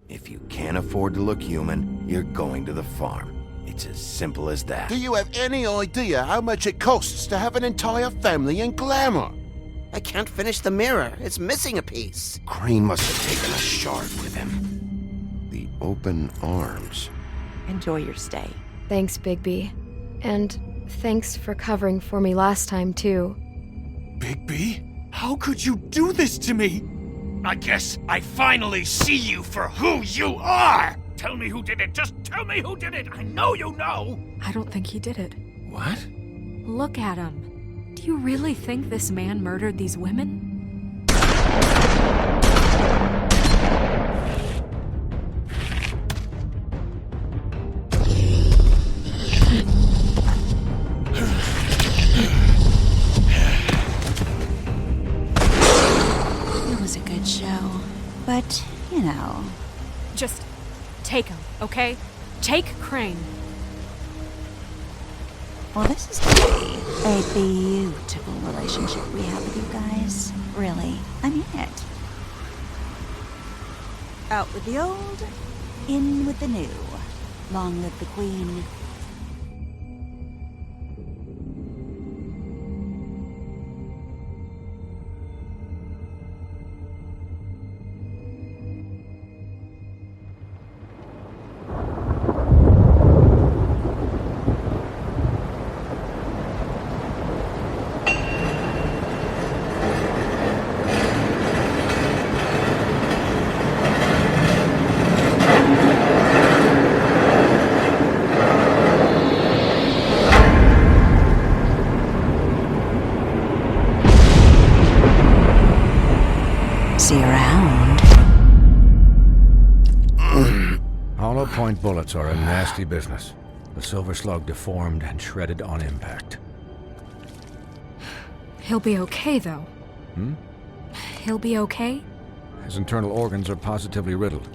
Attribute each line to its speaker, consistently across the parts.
Speaker 1: If you can't afford to look human, you're going to the farm. It's as simple as that.
Speaker 2: Do you have any idea how much it costs to have an entire family in Glamour?
Speaker 3: I can't finish the mirror. It's missing a piece.
Speaker 1: Crane must have taken a shard with him. The open arms.
Speaker 4: Enjoy your stay.
Speaker 5: Thanks, Bigby. And thanks for covering for me last time, too.
Speaker 6: Bigby? How could you do this to me? I guess I finally see you for who you are! Tell me who did it! Just tell me who did it! I know you know!
Speaker 7: I don't think he did it.
Speaker 1: What?
Speaker 7: Look at him. Do you really think this man murdered these women?
Speaker 4: It was a good show. But, you know...
Speaker 7: Just take him, okay? Take Crane.
Speaker 4: Well, this is really a beautiful relationship we have with you guys. Really. I mean it. Out with the old, in with the new. Long live the Queen. See you around.
Speaker 8: Hollow point bullets are a nasty business. The Silver Slug deformed and shredded on impact.
Speaker 7: He'll be okay, though. He'll be okay?
Speaker 8: His internal organs are positively riddled.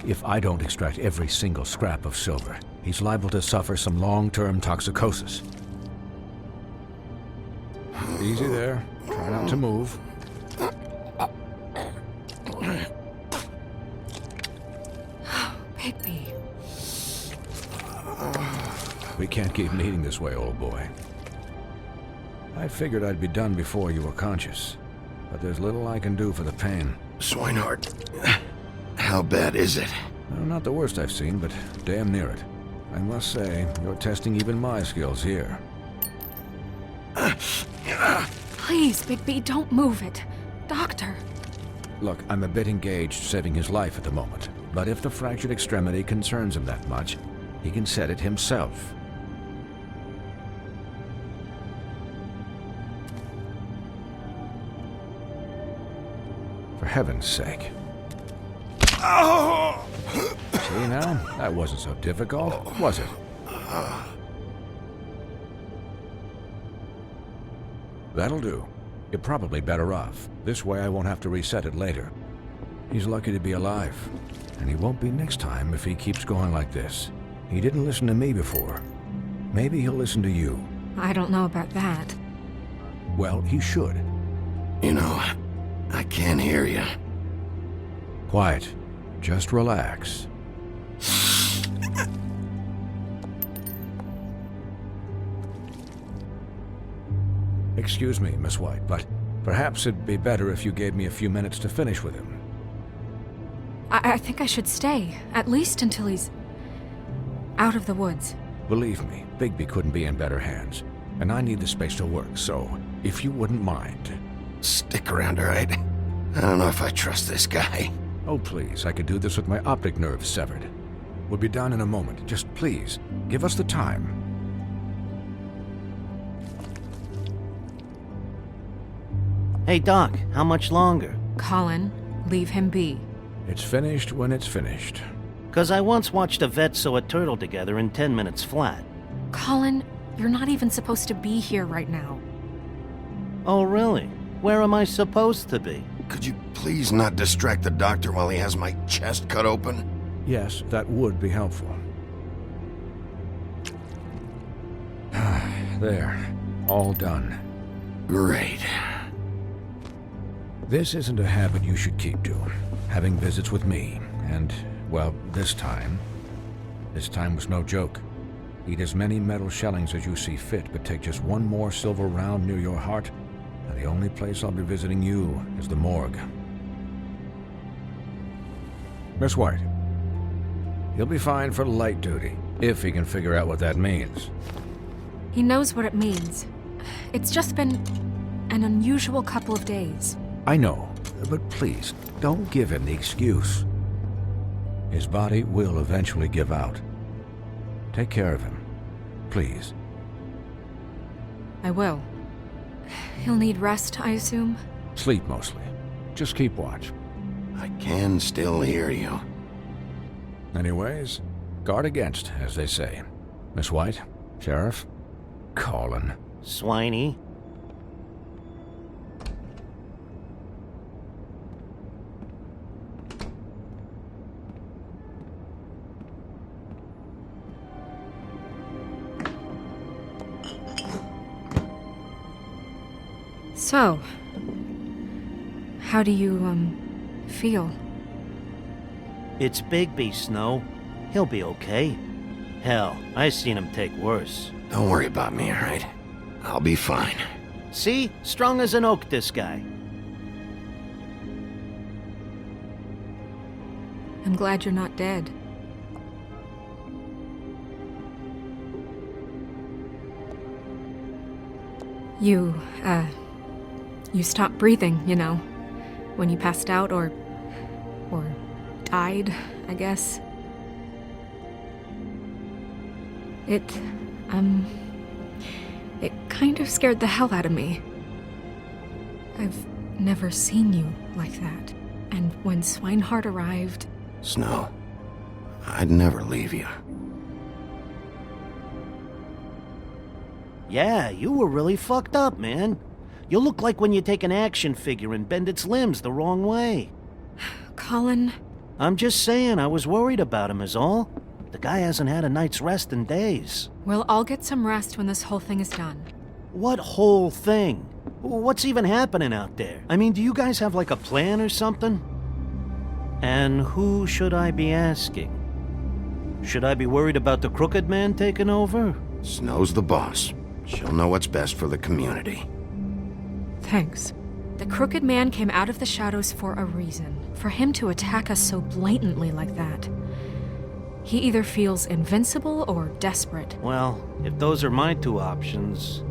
Speaker 8: If I don't extract every single scrap of silver, he's liable to suffer some long-term toxicosis. Easy there. Try not to move.
Speaker 7: Bigby.
Speaker 8: We can't keep meeting this way, old boy. I figured I'd be done before you were conscious, but there's little I can do for the pain.
Speaker 1: Swinehart, how bad is it?
Speaker 8: Well, not the worst I've seen, but damn near it. I must say, you're testing even my skills here.
Speaker 7: Please, Bigby, don't move it. Doctor.
Speaker 8: Look, I'm a bit engaged saving his life at the moment, but if the fractured extremity concerns him that much, he can set it himself. For heaven's sake. See now? That wasn't so difficult, was it? That'll do. You're probably better off. This way I won't have to reset it later. He's lucky to be alive. And he won't be next time if he keeps going like this. He didn't listen to me before. Maybe he'll listen to you.
Speaker 7: I don't know about that.
Speaker 8: Well, he should.
Speaker 1: You know, I can't hear you.
Speaker 8: Quiet. Just relax. Excuse me, Miss White, but perhaps it'd be better if you gave me a few minutes to finish with him.
Speaker 7: I think I should stay, at least until he's out of the woods.
Speaker 8: Believe me, Bigby couldn't be in better hands, and I need the space to work, so if you wouldn't mind.
Speaker 1: Stick around, all right? I don't know if I trust this guy.
Speaker 8: Oh, please, I could do this with my optic nerve severed. We'll be done in a moment. Just please, give us the time.
Speaker 9: Hey, Doc, how much longer?
Speaker 7: Colin, leave him be.
Speaker 8: It's finished when it's finished.
Speaker 9: 'Cause I once watched a vet sew a turtle together in 10 minutes flat.
Speaker 7: Colin, you're not even supposed to be here right now.
Speaker 9: Oh, really? Where am I supposed to be?
Speaker 1: Could you please not distract the doctor while he has my chest cut open?
Speaker 8: Yes, that would be helpful. There. All done.
Speaker 1: Great.
Speaker 8: This isn't a habit you should keep to. Having visits with me. And, well, this time was no joke. Eat as many metal shellings as you see fit, but take just one more silver round near your heart, and the only place I'll be visiting you is the morgue. Miss White. He'll be fine for light duty, if he can figure out what that means.
Speaker 7: He knows what it means. It's just been an unusual couple of days.
Speaker 8: I know, but please, don't give him the excuse. His body will eventually give out. Take care of him, please.
Speaker 7: I will. He'll need rest, I assume?
Speaker 8: Sleep mostly. Just keep watch.
Speaker 1: I can still hear you.
Speaker 8: Anyways, guard against, as they say. Miss White, Sheriff, Colin.
Speaker 9: Swiney.
Speaker 7: So, how do you, feel?
Speaker 9: It's Bigby, Snow. He'll be okay. Hell, I seen him take worse.
Speaker 1: Don't worry about me, all right? I'll be fine.
Speaker 9: See? Strong as an oak, this guy.
Speaker 7: I'm glad you're not dead. You stopped breathing, you know, when you passed out or died, I guess. It kind of scared the hell out of me. I've never seen you like that. And when Swinehart arrived...
Speaker 1: Snow, I'd never leave you.
Speaker 9: Yeah, you were really fucked up, man. You look like when you take an action figure and bend its limbs the wrong way.
Speaker 7: Colin...
Speaker 9: I'm just saying, I was worried about him is all. The guy hasn't had a night's rest in days.
Speaker 7: Well, I'll get some rest when this whole thing is done.
Speaker 9: What whole thing? What's even happening out there? I mean, do you guys have like a plan or something? And who should I be asking? Should I be worried about the Crooked Man taking over?
Speaker 1: Snow's the boss. She'll know what's best for the community.
Speaker 7: Thanks. The Crooked Man came out of the shadows for a reason. For him to attack us so blatantly like that. He either feels invincible or desperate.
Speaker 9: Well, if those are my two options,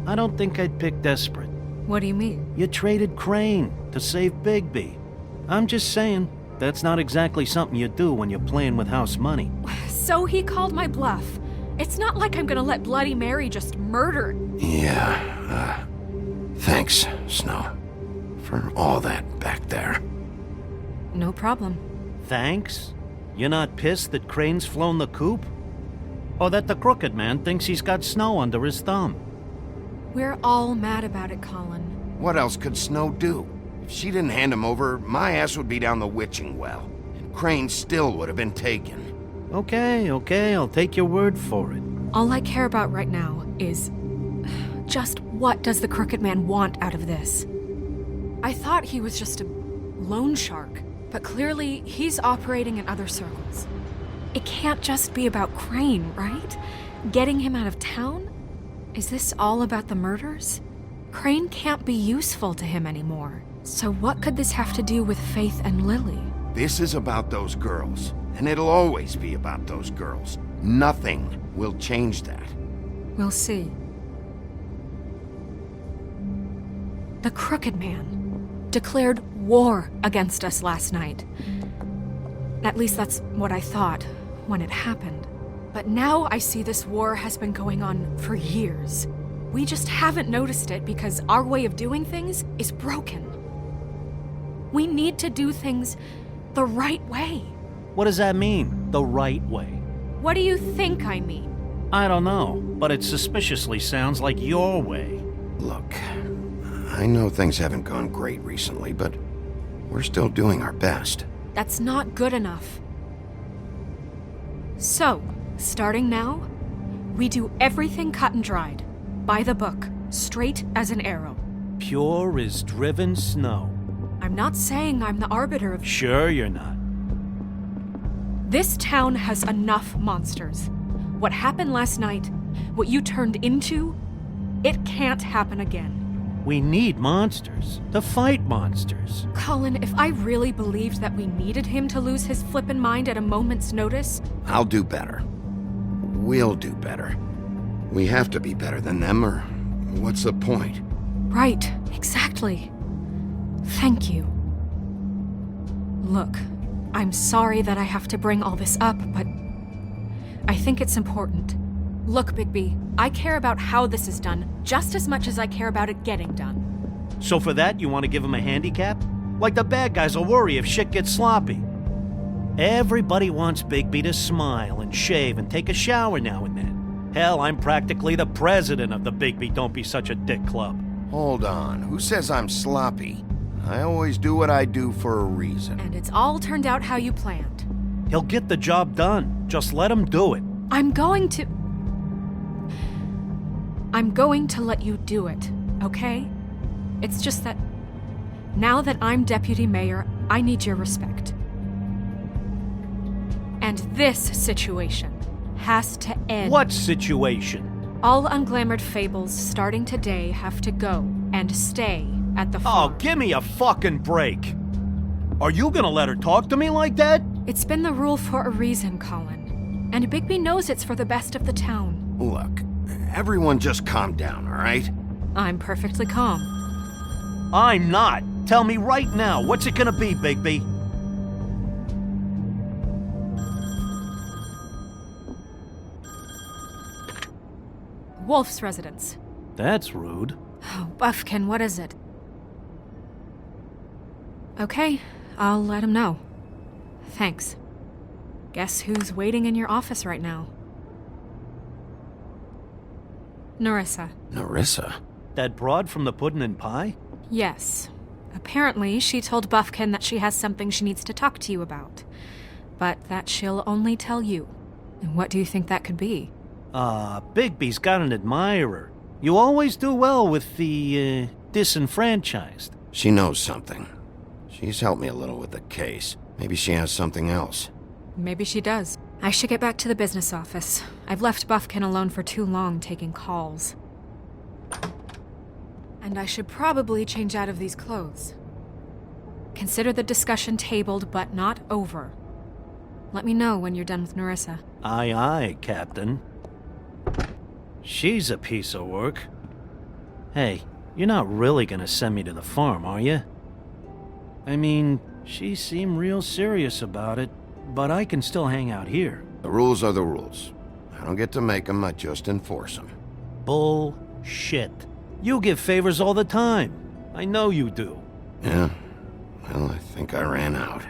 Speaker 9: I don't think I'd pick desperate.
Speaker 7: What do you mean?
Speaker 9: You traded Crane to save Bigby. I'm just saying, that's not exactly something you do when you're playing with house money.
Speaker 7: So he called my bluff. It's not like I'm gonna let Bloody Mary just murder...
Speaker 1: Yeah, thanks, Snow, for all that back there.
Speaker 7: No problem.
Speaker 9: Thanks? You're not pissed that Crane's flown the coop? Or that the Crooked Man thinks he's got Snow under his thumb?
Speaker 7: We're all mad about it, Colin.
Speaker 1: What else could Snow do? If she didn't hand him over, my ass would be down the witching well. And Crane still would have been taken.
Speaker 9: Okay, I'll take your word for it.
Speaker 7: All I care about right now is... just what does the Crooked Man want out of this? I thought he was just a loan shark, but clearly he's operating in other circles. It can't just be about Crane, right? Getting him out of town? Is this all about the murders? Crane can't be useful to him anymore. So what could this have to do with Faith and Lily?
Speaker 1: This is about those girls, and it'll always be about those girls. Nothing will change that.
Speaker 7: We'll see. The Crooked Man. declared war against us last night. At least that's what I thought when it happened. But now I see this war has been going on for years. We just haven't noticed it because our way of doing things is broken. We need to do things the right way.
Speaker 9: What does that mean, the right way?
Speaker 7: What do you think I mean?
Speaker 9: I don't know, but it suspiciously sounds like your way.
Speaker 1: Look, I know things haven't gone great recently, but we're still doing our best.
Speaker 7: That's not good enough. So, starting now, we do everything cut and dried, by the book, straight as an arrow.
Speaker 9: Pure as driven snow.
Speaker 7: I'm not saying I'm the arbiter of...
Speaker 9: Sure you're not.
Speaker 7: This town has enough monsters. What happened last night, what you turned into, it can't happen again.
Speaker 9: We need monsters to fight monsters.
Speaker 7: Colin, if I really believed that we needed him to lose his flippin' mind at a moment's notice...
Speaker 1: I'll do better. We'll do better. We have to be better than them, or what's the point?
Speaker 7: Right, exactly. Thank you. Look, I'm sorry that I have to bring all this up, but I think it's important. Look, Bigby, I care about how this is done just as much as I care about it getting done.
Speaker 9: So for that, you want to give him a handicap? Like the bad guys will worry if shit gets sloppy. Everybody wants Bigby to smile and shave and take a shower now and then. Hell, I'm practically the president of the Bigby Don't Be Such a Dick Club.
Speaker 1: Hold on, who says I'm sloppy? I always do what I do for a reason.
Speaker 7: And it's all turned out how you planned.
Speaker 9: He'll get the job done. Just let him do it.
Speaker 7: I'm going to let you do it, okay? It's just that now that I'm deputy mayor, I need your respect. And this situation has to end.
Speaker 9: What situation?
Speaker 7: All unglamored fables starting today have to go and stay at the farm.
Speaker 9: Oh, give me a fucking break. Are you gonna let her talk to me like that?
Speaker 7: It's been the rule for a reason, Colin. And Bigby knows it's for the best of the town.
Speaker 1: Look, everyone just calm down, all right?
Speaker 7: I'm perfectly calm.
Speaker 9: I'm not. Tell me right now, what's it gonna be, Bigby?
Speaker 7: Wolf's residence.
Speaker 9: That's rude.
Speaker 7: Oh, Buffkin, what is it? Okay, I'll let him know. Thanks. Guess who's waiting in your office right now? Nerissa.
Speaker 1: Nerissa?
Speaker 9: That broad from the Puddin' and Pie?
Speaker 7: Yes. Apparently, she told Buffkin that she has something she needs to talk to you about. But that she'll only tell you. And what do you think that could be?
Speaker 9: Bigby's got an admirer. You always do well with the, disenfranchised.
Speaker 1: She knows something. She's helped me a little with the case. Maybe she has something else.
Speaker 7: Maybe she does. I should get back to the business office. I've left Buffkin alone for too long taking calls. And I should probably change out of these clothes. Consider the discussion tabled but not over. Let me know when you're done with Nerissa.
Speaker 9: Aye, aye, Captain. She's a piece of work. Hey, you're not really gonna send me to the farm, are you? I mean, she seemed real serious about it, but I can still hang out here.
Speaker 1: The rules are the rules. I don't get to make them, I just enforce them.
Speaker 9: Bullshit. You give favors all the time. I know you do.
Speaker 1: Yeah? Well, I think I ran out.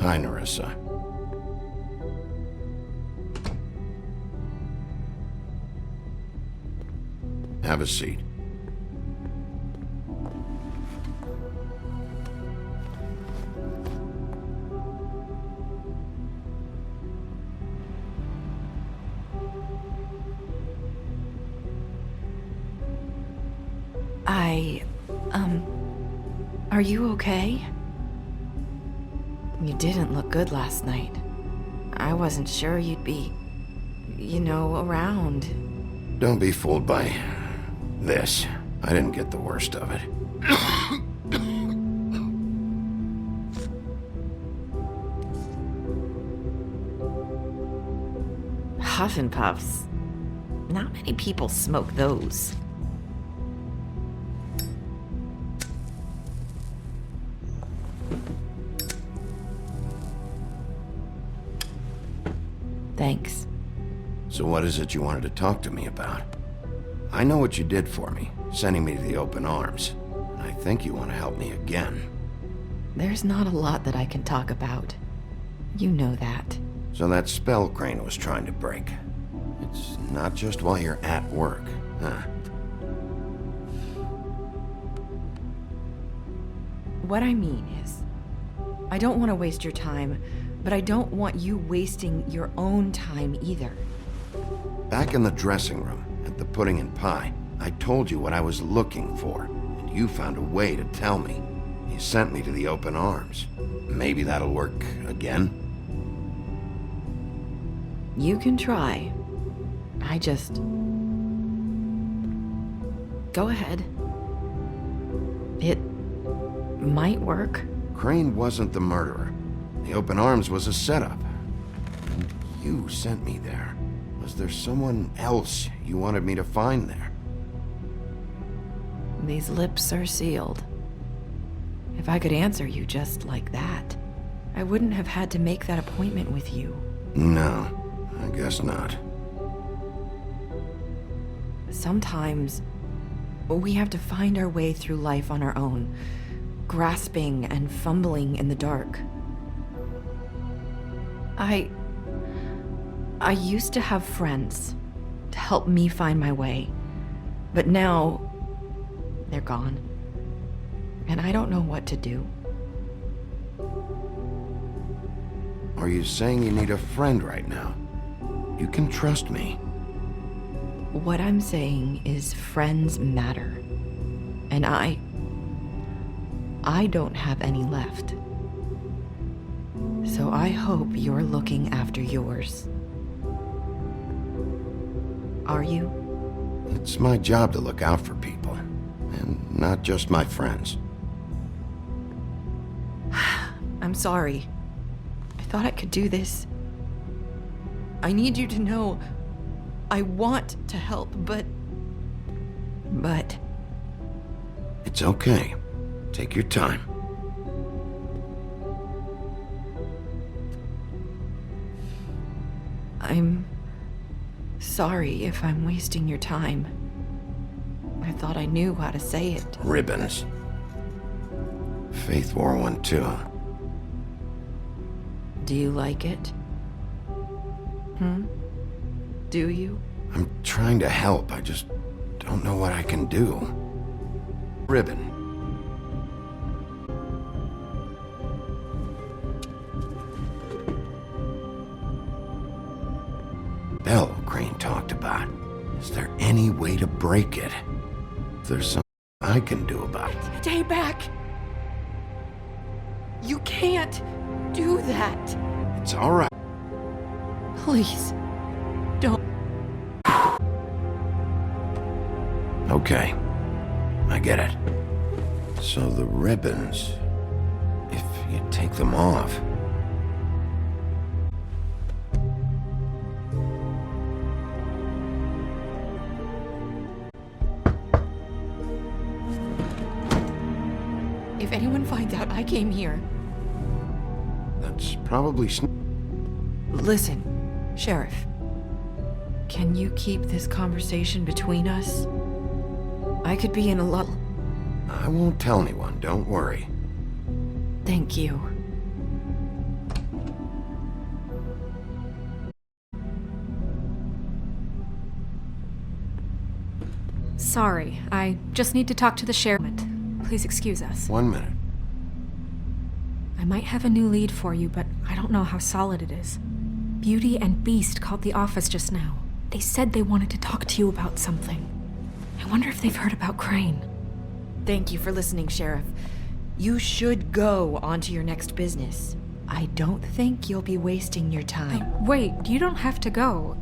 Speaker 1: Hi, Nerissa. Have a seat.
Speaker 10: Are you okay? You didn't look good last night. I wasn't sure you'd be, around.
Speaker 1: Don't be fooled by this. I didn't get the worst of it.
Speaker 10: Huff and Puffs. Not many people smoke those. Thanks.
Speaker 1: So what is it you wanted to talk to me about? I know what you did for me, sending me to the open arms. And I think you want to help me again.
Speaker 10: There's not a lot that I can talk about. You know that.
Speaker 1: So that spell Crane was trying to break. It's not just while you're at work, huh?
Speaker 10: What I mean is, I don't want to waste your time, but I don't want you wasting your own time either.
Speaker 1: Back in the dressing room, at the pudding and pie, I told you what I was looking for, and you found a way to tell me. You sent me to the open arms. Maybe that'll work again?
Speaker 10: You can try. I just... Go ahead. It might work.
Speaker 1: Crane wasn't the murderer. The open arms was a setup. And you sent me there. Was there someone else you wanted me to find there?
Speaker 10: These lips are sealed. If I could answer you just like that, I wouldn't have had to make that appointment with you.
Speaker 1: No, I guess not.
Speaker 10: Sometimes, we have to find our way through life on our own, grasping and fumbling in the dark. I used to have friends to help me find my way, but now they're gone, and I don't know what to do.
Speaker 1: Are you saying you need a friend right now? You can trust me.
Speaker 10: What I'm saying is friends matter, and I don't have any left. So I hope you're looking after yours. Are you?
Speaker 1: It's my job to look out for people, and not just my friends.
Speaker 10: I'm sorry. I thought I could do this. I need you to know I want to help, but...
Speaker 1: It's okay. Take your time.
Speaker 10: I'm sorry if I'm wasting your time. I thought I knew how to say it.
Speaker 1: Ribbons. Faith wore one too.
Speaker 10: Do you like it? Do you?
Speaker 1: I'm trying to help. I just don't know what I can do. Ribbon. Bell Crane talked about. Is there any way to break it? If there's something I can do about it.
Speaker 10: Stay back! You can't do that!
Speaker 1: It's all right.
Speaker 10: Please, don't.
Speaker 1: Okay. I get it. So the ribbons, if you take them off...
Speaker 10: If anyone finds out I came here...
Speaker 1: That's probably...
Speaker 10: Listen, Sheriff. Can you keep this conversation between us? I could be in a lot...
Speaker 1: I won't tell anyone, don't worry.
Speaker 10: Thank you.
Speaker 7: Sorry, I just need to talk to the sheriff. Please excuse us.
Speaker 1: 1 minute.
Speaker 7: I might have a new lead for you, but I don't know how solid it is. Beauty and Beast called the office just now. They said they wanted to talk to you about something. I wonder if they've heard about Crane.
Speaker 10: Thank you for listening, Sheriff. You should go on to your next business. I don't think you'll be wasting your time.
Speaker 7: Wait, you don't have to go.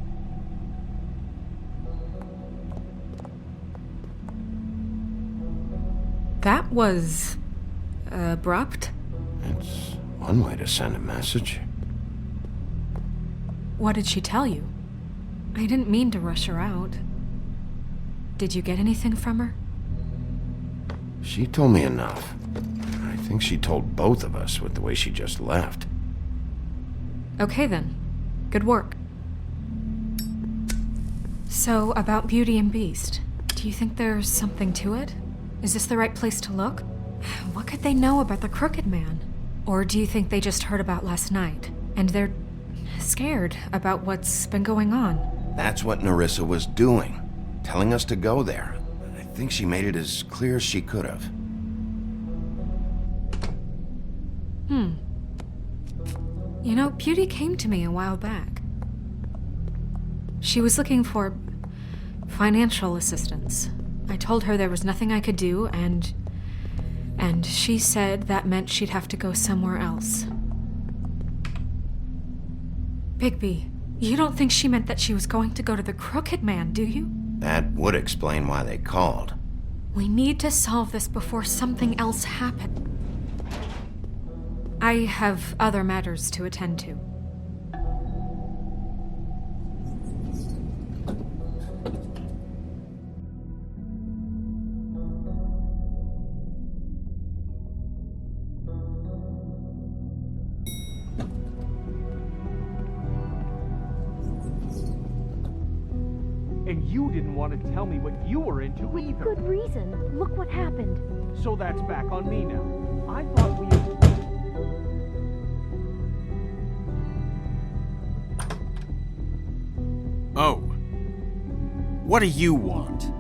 Speaker 7: That was abrupt.
Speaker 1: It's one way to send a message.
Speaker 7: What did she tell you? I didn't mean to rush her out. Did you get anything from her?
Speaker 1: She told me enough. I think she told both of us with the way she just left.
Speaker 7: Okay then. Good work. So, about Beauty and Beast, do you think there's something to it? Is this the right place to look? What could they know about the Crooked Man? Or do you think they just heard about last night, and they're scared about what's been going on?
Speaker 1: That's what Nerissa was doing, telling us to go there. I think she made it as clear as she could have.
Speaker 7: You know, Beauty came to me a while back. She was looking for financial assistance. I told her there was nothing I could do, and she said that meant she'd have to go somewhere else. Bigby, you don't think she meant that she was going to go to the Crooked Man, do you?
Speaker 1: That would explain why they called.
Speaker 7: We need to solve this before something else happens. I have other matters to attend to.
Speaker 6: And you didn't want to tell me what you were into either.
Speaker 11: Good reason. Look what happened.
Speaker 6: So that's back on me now. I thought we... Oh. What do you want?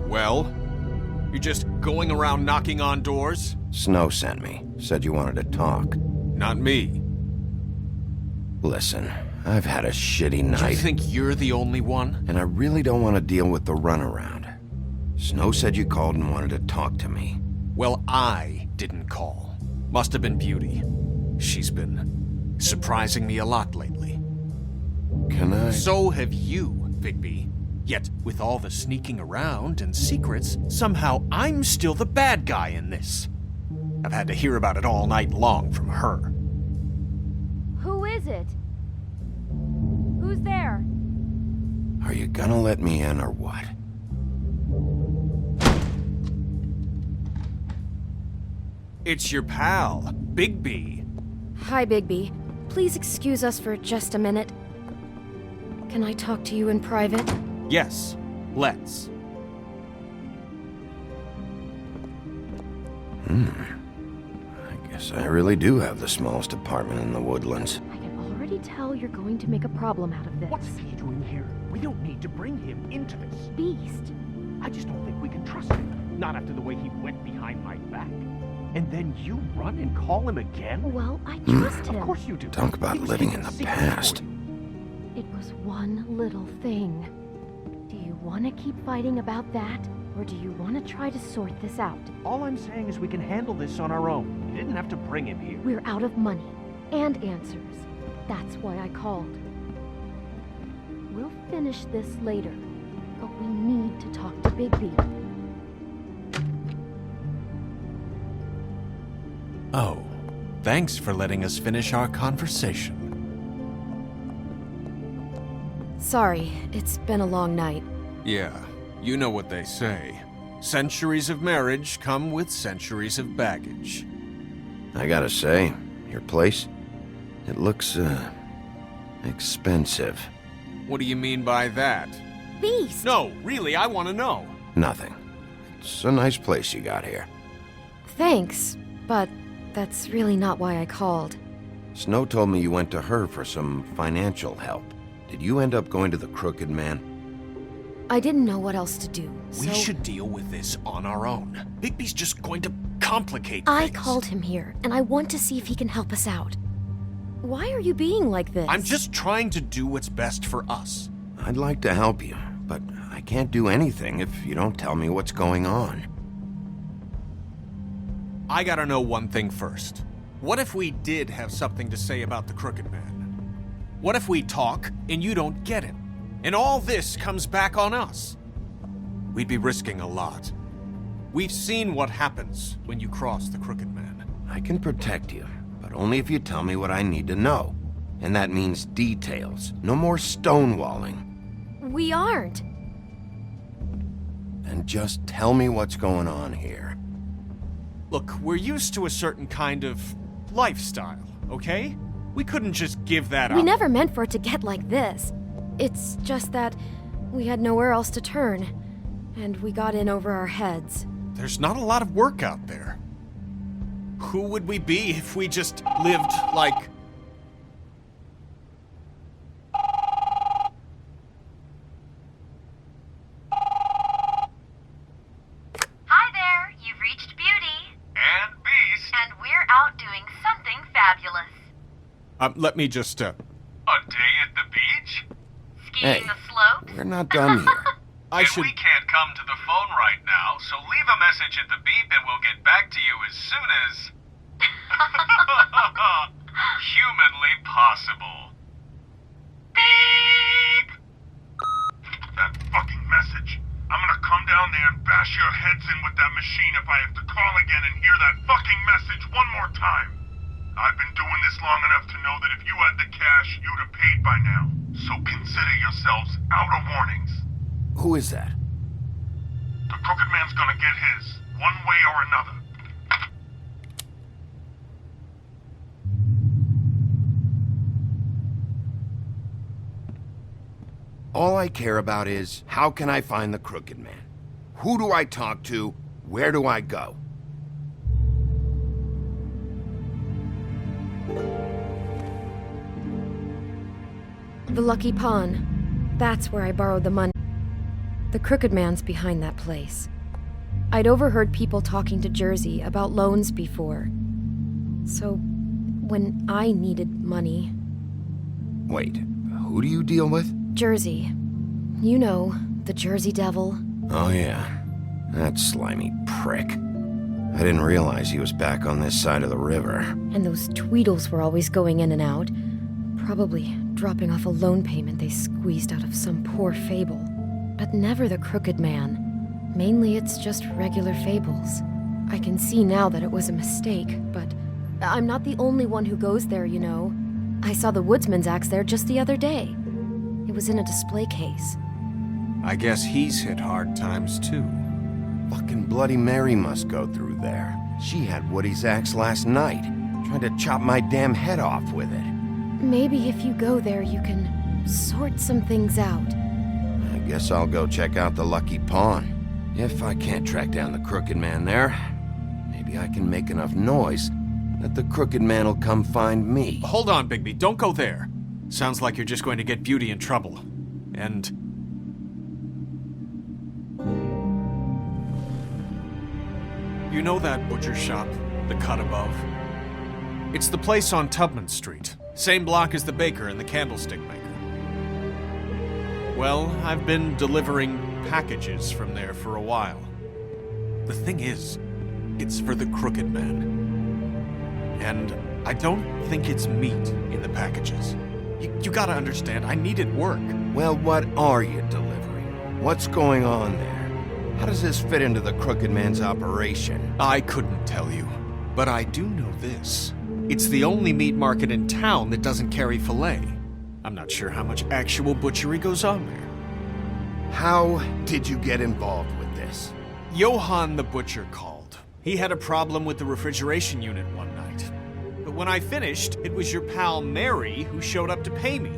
Speaker 6: Well, you're just going around knocking on doors?
Speaker 1: Snow sent me. Said you wanted to talk.
Speaker 6: Not me.
Speaker 1: Listen, I've had a shitty night.
Speaker 6: Do you think you're the only one?
Speaker 1: And I really don't want to deal with the runaround. Snow said you called and wanted to talk to me.
Speaker 6: Well, I didn't call. Must have been Beauty. She's been surprising me a lot lately.
Speaker 1: Can I?
Speaker 6: So have you, Bigby. Yet, with all the sneaking around and secrets, somehow I'm still the bad guy in this. I've had to hear about it all night long from her.
Speaker 11: Who is it? Who's there?
Speaker 1: Are you gonna let me in or what?
Speaker 6: It's your pal, Bigby.
Speaker 5: Hi, Bigby. Please excuse us for just a minute. Can I talk to you in private?
Speaker 6: Yes, let's.
Speaker 1: I guess I really do have the smallest apartment in the Woodlands.
Speaker 11: I can already tell you're going to make a problem out of this.
Speaker 6: What's he doing here? We don't need to bring him into this.
Speaker 11: Beast?
Speaker 6: I just don't think we can trust him. Not after the way he went behind my back. And then you run and call him again?
Speaker 11: Well, I trust him.
Speaker 6: Of course you do.
Speaker 1: Talk about
Speaker 6: He was
Speaker 1: living
Speaker 6: keeping
Speaker 1: in the
Speaker 6: secrets
Speaker 1: past.
Speaker 6: for you.
Speaker 11: It was one little thing. Do you want to keep fighting about that? Or do you want to try to sort this out?
Speaker 6: All I'm saying is we can handle this on our own. You didn't have to bring him here.
Speaker 11: We're out of money and answers. That's why I called. We'll finish this later, but we need to talk to Bigby.
Speaker 6: Oh, thanks for letting us finish our conversation.
Speaker 5: Sorry, it's been a long night.
Speaker 6: Yeah, you know what they say. Centuries of marriage come with centuries of baggage.
Speaker 1: I gotta say, your place, it looks, expensive.
Speaker 6: What do you mean by that?
Speaker 11: Beast!
Speaker 6: No, really, I want to know.
Speaker 1: Nothing. It's a nice place you got here.
Speaker 5: Thanks, but that's really not why I called.
Speaker 1: Snow told me you went to her for some financial help. Did you end up going to the Crooked Man?
Speaker 5: I didn't know what else to do, so...
Speaker 6: We should deal with this on our own. Bigby's just going to complicate
Speaker 5: I
Speaker 6: things.
Speaker 5: called him here, and I want to see if he can help us out. Why are you being like this?
Speaker 6: I'm just trying to do what's best for us.
Speaker 1: I'd like to help you, but I can't do anything if you don't tell me what's going on.
Speaker 6: I gotta know one thing first. What if we did have something to say about the Crooked Man? What if we talk and you don't get it? And all this comes back on us? We'd be risking a lot. We've seen what happens when you cross the Crooked Man.
Speaker 1: I can protect you, but only if you tell me what I need to know. And that means details. No more stonewalling.
Speaker 5: We aren't.
Speaker 1: And just tell me what's going on here.
Speaker 6: Look, we're used to a certain kind of lifestyle, okay? We couldn't just give that up.
Speaker 5: We never meant for it to get like this. It's just that we had nowhere else to turn, and we got in over our heads.
Speaker 6: There's not a lot of work out there. Who would we be if we just lived like...
Speaker 12: Hi there, you've reached Beauty.
Speaker 6: And Beast.
Speaker 12: And we're out doing something fabulous.
Speaker 6: Let me just, A day at the beach?
Speaker 12: Skiing the slopes?
Speaker 1: We're not done here.
Speaker 6: I should...
Speaker 13: We can't come to the phone right now, so leave a message at the beep and we'll get back to you as soon as... humanly possible. Beep! That fucking message. I'm gonna come down there and bash your heads in with that machine if I have to call again and hear that fucking message one more time. I've been doing this long enough to know that if you had the cash, you'd have paid by now. So consider yourselves out of warnings.
Speaker 1: Who is that?
Speaker 13: The Crooked Man's gonna get his, one way or another.
Speaker 1: All I care about is, how can I find the Crooked Man? Who do I talk to? Where do I go?
Speaker 5: The Lucky Pawn. That's where I borrowed the money. The Crooked Man's behind that place. I'd overheard people talking to Jersey about loans before. So, when I needed money...
Speaker 1: Wait, who do you deal with?
Speaker 5: Jersey. You know, the Jersey Devil.
Speaker 1: Oh yeah, that slimy prick. I didn't realize he was back on this side of the river.
Speaker 5: And those Tweedles were always going in and out. Probably dropping off a loan payment they squeezed out of some poor fable. But never the Crooked Man. Mainly it's just regular fables. I can see now that it was a mistake, but I'm not the only one who goes there, you know. I saw the Woodsman's axe there just the other day. It was in a display case.
Speaker 6: I guess he's hit hard times too.
Speaker 1: Fucking Bloody Mary must go through there. She had Woody's axe last night. Tried to chop my damn head off with it.
Speaker 5: Maybe if you go there, you can sort some things out.
Speaker 1: I guess I'll go check out the Lucky Pawn. If I can't track down the Crooked Man there, maybe I can make enough noise that the Crooked Man will come find me.
Speaker 6: Hold on, Bigby. Don't go there. Sounds like you're just going to get Beauty in trouble. And... You know that butcher shop, the cut above? It's the place on Tubman Street. Same block as the baker and the candlestick maker. Well, I've been delivering packages from there for a while. The thing is, it's for the Crooked Man. And I don't think it's meat in the packages. You gotta understand, I needed work.
Speaker 1: Well, what are you delivering? What's going on there? How does this fit into the Crooked Man's operation?
Speaker 6: I couldn't tell you, but I do know this. It's the only meat market in town that doesn't carry filet. I'm not sure how much actual butchery goes on there.
Speaker 1: How did you get involved with this?
Speaker 6: Johann the butcher called. He had a problem with the refrigeration unit one night. But when I finished, it was your pal Mary who showed up to pay me.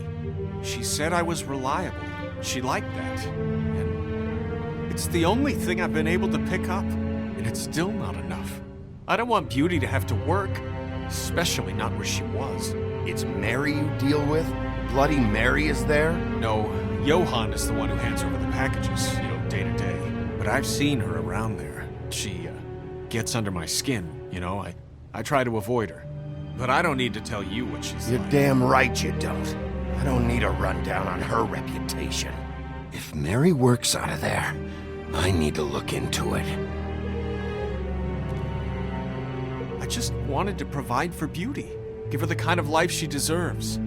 Speaker 6: She said I was reliable. She liked that. And it's the only thing I've been able to pick up. And it's still not enough. I don't want Beauty to have to work, especially not where she was.
Speaker 1: It's Mary you deal with? Bloody Mary is there?
Speaker 6: No, Johan is the one who hands over the packages, day to day. But I've seen her around there. She, gets under my skin, I try to avoid her. But I don't need to tell you what she's
Speaker 1: You're
Speaker 6: like.
Speaker 1: damn right you don't. I don't need a rundown on her reputation. If Mary works out of there, I need to look into it.
Speaker 6: I just wanted to provide for Beauty. Give her the kind of life she deserves.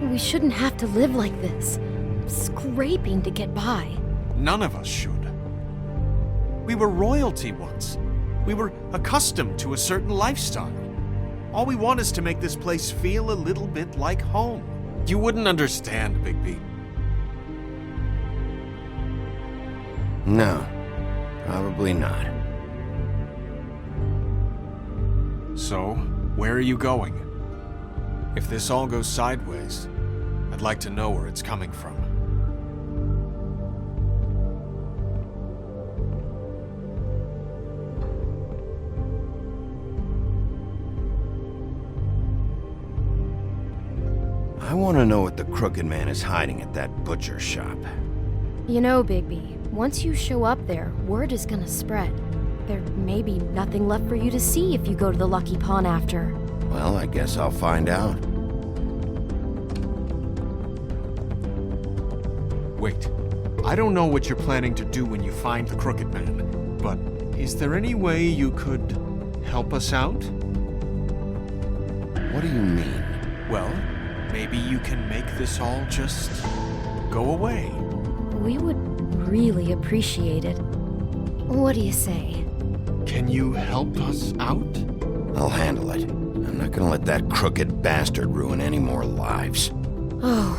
Speaker 5: We shouldn't have to live like this, scraping to get by.
Speaker 6: None of us should. We were royalty once. We were accustomed to a certain lifestyle. All we want is to make this place feel a little bit like home. You wouldn't understand, Bigby.
Speaker 1: No, probably not.
Speaker 6: So, where are you going? If this all goes sideways, I'd like to know where it's coming from.
Speaker 1: I want to know what the Crooked Man is hiding at that butcher shop.
Speaker 5: You know, Bigby, once you show up there, word is gonna spread. There may be nothing left for you to see if you go to the Lucky Pawn after.
Speaker 1: Well, I guess I'll find out.
Speaker 6: Wait, I don't know what you're planning to do when you find the Crooked Man, but is there any way you could help us out?
Speaker 1: What do you mean?
Speaker 6: Well, maybe you can make this all just go away.
Speaker 5: We would really appreciate it. What do you say?
Speaker 6: Can you help us out?
Speaker 1: I'll handle it. I'm not gonna let that crooked bastard ruin any more lives.
Speaker 5: Oh,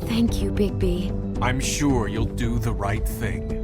Speaker 5: thank you, Bigby.
Speaker 6: I'm sure you'll do the right thing.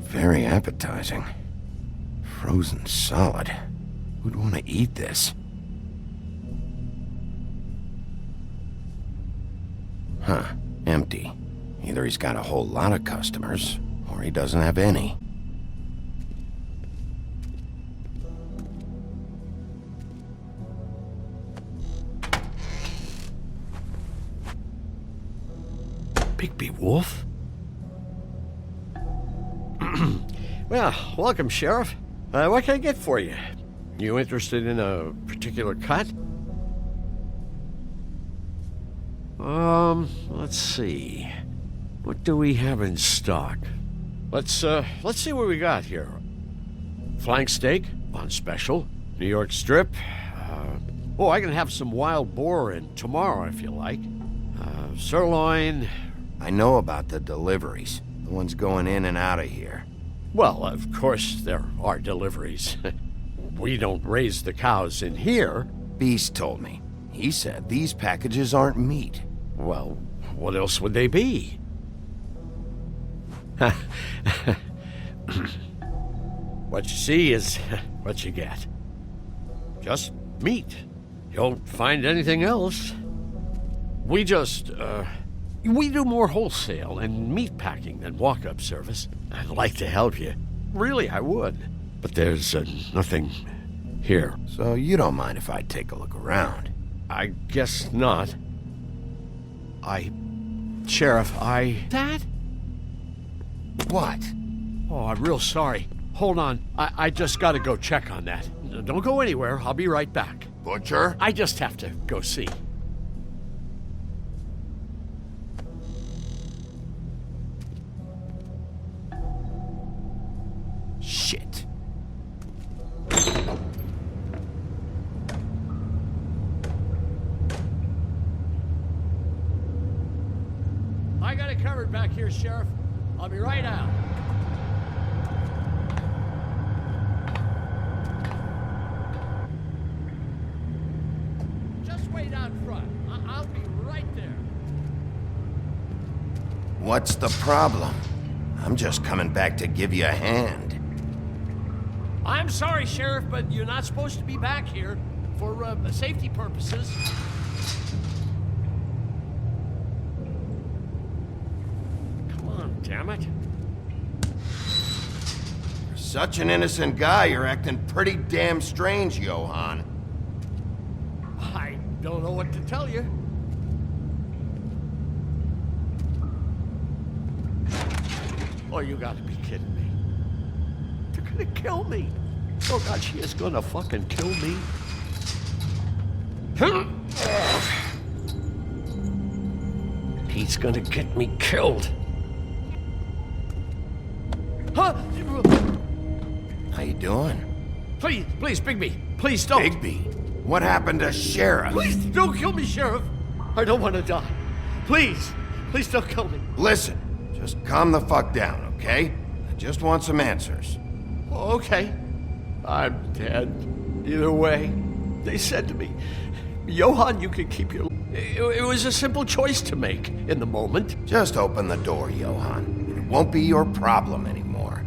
Speaker 1: Very appetizing. Frozen solid. Who'd want to eat this? Huh. Empty. Either he's got a whole lot of customers, or he doesn't have any.
Speaker 14: Bigby Wolf? Well, welcome, Sheriff. What can I get for you? You interested in a particular cut? Let's see. What do we have in stock? Let's see what we got here. Flank steak on special. New York strip. I can have some wild boar in tomorrow if you like. Sirloin.
Speaker 1: I know about the deliveries. The ones going in and out of here.
Speaker 14: Well, of course there are deliveries. We don't raise the cows in here.
Speaker 1: Beast told me. He said these packages aren't meat.
Speaker 14: Well, what else would they be? What you see is what you get. Just meat. You don't find anything else. We do more wholesale and meat packing than walk-up service. I'd like to help you. Really, I would. But there's nothing here.
Speaker 1: So you don't mind if I take a look around?
Speaker 14: I guess not. Sheriff, Dad?
Speaker 1: What?
Speaker 14: Oh, I'm real sorry. Hold on. I just gotta go check on that. Don't go anywhere. I'll be right back.
Speaker 1: Butcher?
Speaker 14: I just have to go see. I got it covered back here, Sheriff. I'll be right out. Just wait out front. I'll be right there.
Speaker 1: What's the problem? I'm just coming back to give you a hand.
Speaker 14: I'm sorry, Sheriff, but you're not supposed to be back here for safety purposes. Come on, damn it.
Speaker 1: You're such an innocent guy, you're acting pretty damn strange, Johann.
Speaker 14: I don't know what to tell you. Oh, you gotta be kidding me. They're gonna kill me. Oh God, she is gonna fucking kill me. He's gonna get me killed. Huh?
Speaker 1: How you doing?
Speaker 14: Please, Bigby, please don't.
Speaker 1: Bigby? What happened to Sheriff?
Speaker 14: Please don't kill me, Sheriff. I don't want to die. Please don't kill me.
Speaker 1: Listen, just calm the fuck down, okay? I just want some answers.
Speaker 14: Okay. I'm dead. Either way, they said to me, Johann, you can keep your... It was a simple choice to make in the moment.
Speaker 1: Just open the door, Johann. It won't be your problem anymore.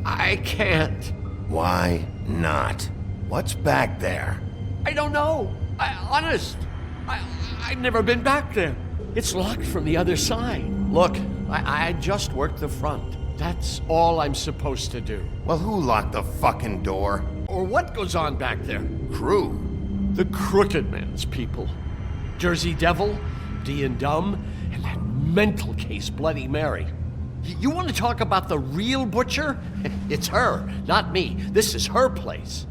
Speaker 14: I can't.
Speaker 1: Why not? What's back there?
Speaker 14: I don't know. Honest. I've never been back there. It's locked from the other side. Look, I just worked the front. That's all I'm supposed to do.
Speaker 1: Well, who locked the fucking door?
Speaker 14: Or what goes on back there?
Speaker 1: Crew.
Speaker 14: The Crooked Man's people. Jersey Devil, D and Dumb, and that mental case Bloody Mary. You want to talk about the real butcher? It's her, not me. This is her place.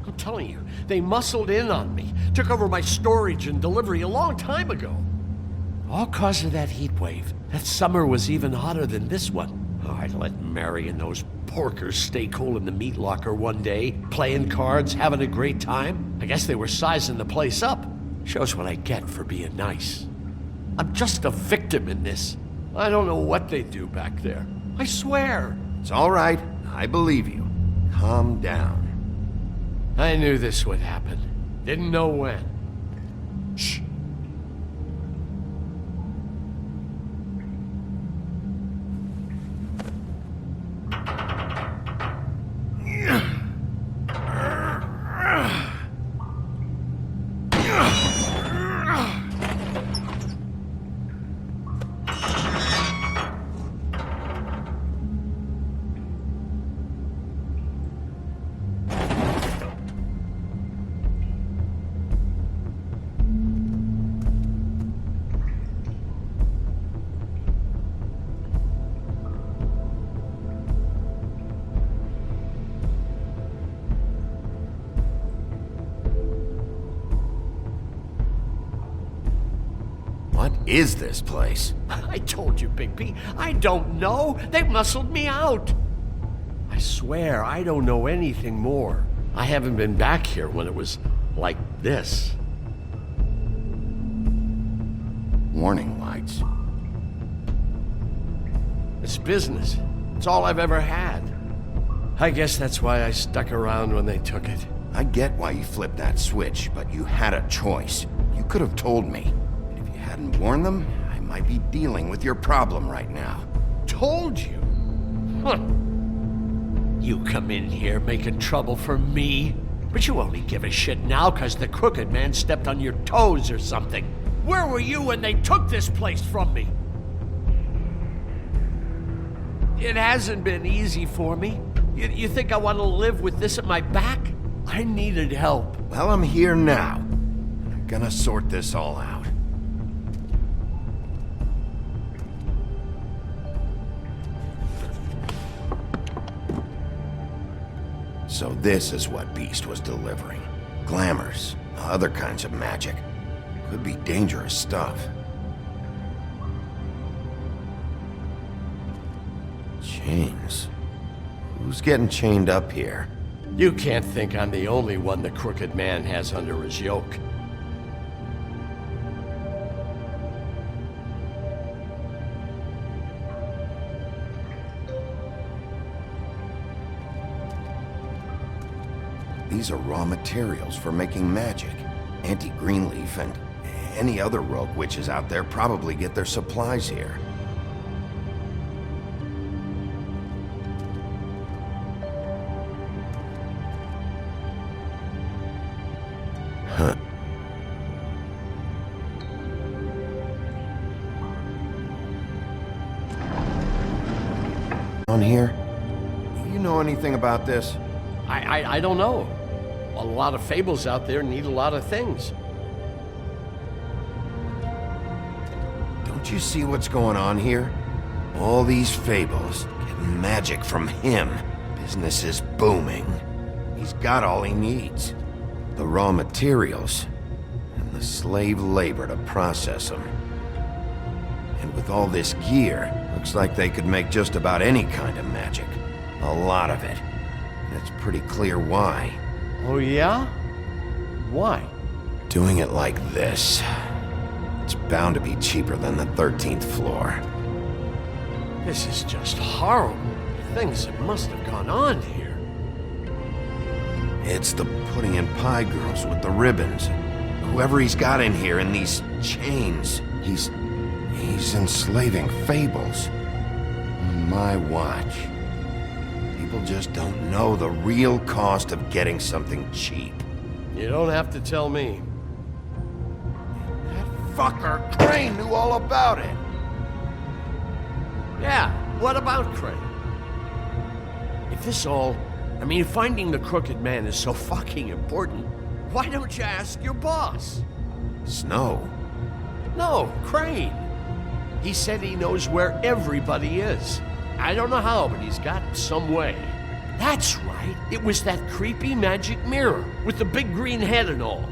Speaker 14: I'm telling you, they muscled in on me, took over my storage and delivery a long time ago. All cause of that heat wave. That summer was even hotter than this one. Oh, I let Mary and those porkers stay cool in the meat locker one day, playing cards, having a great time. I guess they were sizing the place up. Shows what I get for being nice. I'm just a victim in this. I don't know what they do back there. I swear.
Speaker 1: It's all right. I believe you. Calm down.
Speaker 14: I knew this would happen. Didn't know when. Shh.
Speaker 1: What is this place?
Speaker 14: I told you, Bigby. I don't know. They muscled me out. I swear, I don't know anything more. I haven't been back here when it was like this.
Speaker 1: Warning lights.
Speaker 14: It's business. It's all I've ever had. I guess that's why I stuck around when they took it.
Speaker 1: I get why you flipped that switch, but you had a choice. You could have told me. And if you hadn't warned them, I might be dealing with your problem right now.
Speaker 14: Told you? Huh. You come in here making trouble for me, but you only give a shit now because the Crooked Man stepped on your toes or something. Where were you when they took this place from me? It hasn't been easy for me. You think I want to live with this at my back? I needed help.
Speaker 1: Well, I'm here now. And I'm gonna sort this all out. So this is what Beast was delivering. Glamours, other kinds of magic. Could be dangerous stuff. Chains. Who's getting chained up here?
Speaker 14: You can't think I'm the only one the Crooked Man has under his yoke.
Speaker 1: These are raw materials for making magic. Auntie Greenleaf and any other rogue witches out there probably get their supplies here. Huh. On here? You know anything about this?
Speaker 14: I don't know. A lot of fables out there need a lot of things.
Speaker 1: Don't you see what's going on here? All these fables getting magic from him. Business is booming. He's got all he needs. The raw materials and the slave labor to process them. And with all this gear, looks like they could make just about any kind of magic. A lot of it. And it's pretty clear why.
Speaker 14: Oh yeah? Why?
Speaker 1: Doing it like this. It's bound to be cheaper than the 13th floor.
Speaker 14: This is just horrible. Things that must have gone on here.
Speaker 1: It's the pudding and pie girls with the ribbons. Whoever he's got in here in these chains, he's enslaving fables. On my watch. People just don't know the real cost of getting something cheap.
Speaker 14: You don't have to tell me.
Speaker 1: Fucker, Crane knew all about it.
Speaker 14: Yeah, what about Crane? If this all... finding the Crooked Man is so fucking important, why don't you ask your boss?
Speaker 1: Snow?
Speaker 14: No, Crane. He said he knows where everybody is. I don't know how, but he's got some way. That's right. It was that creepy magic mirror with the big green head and all.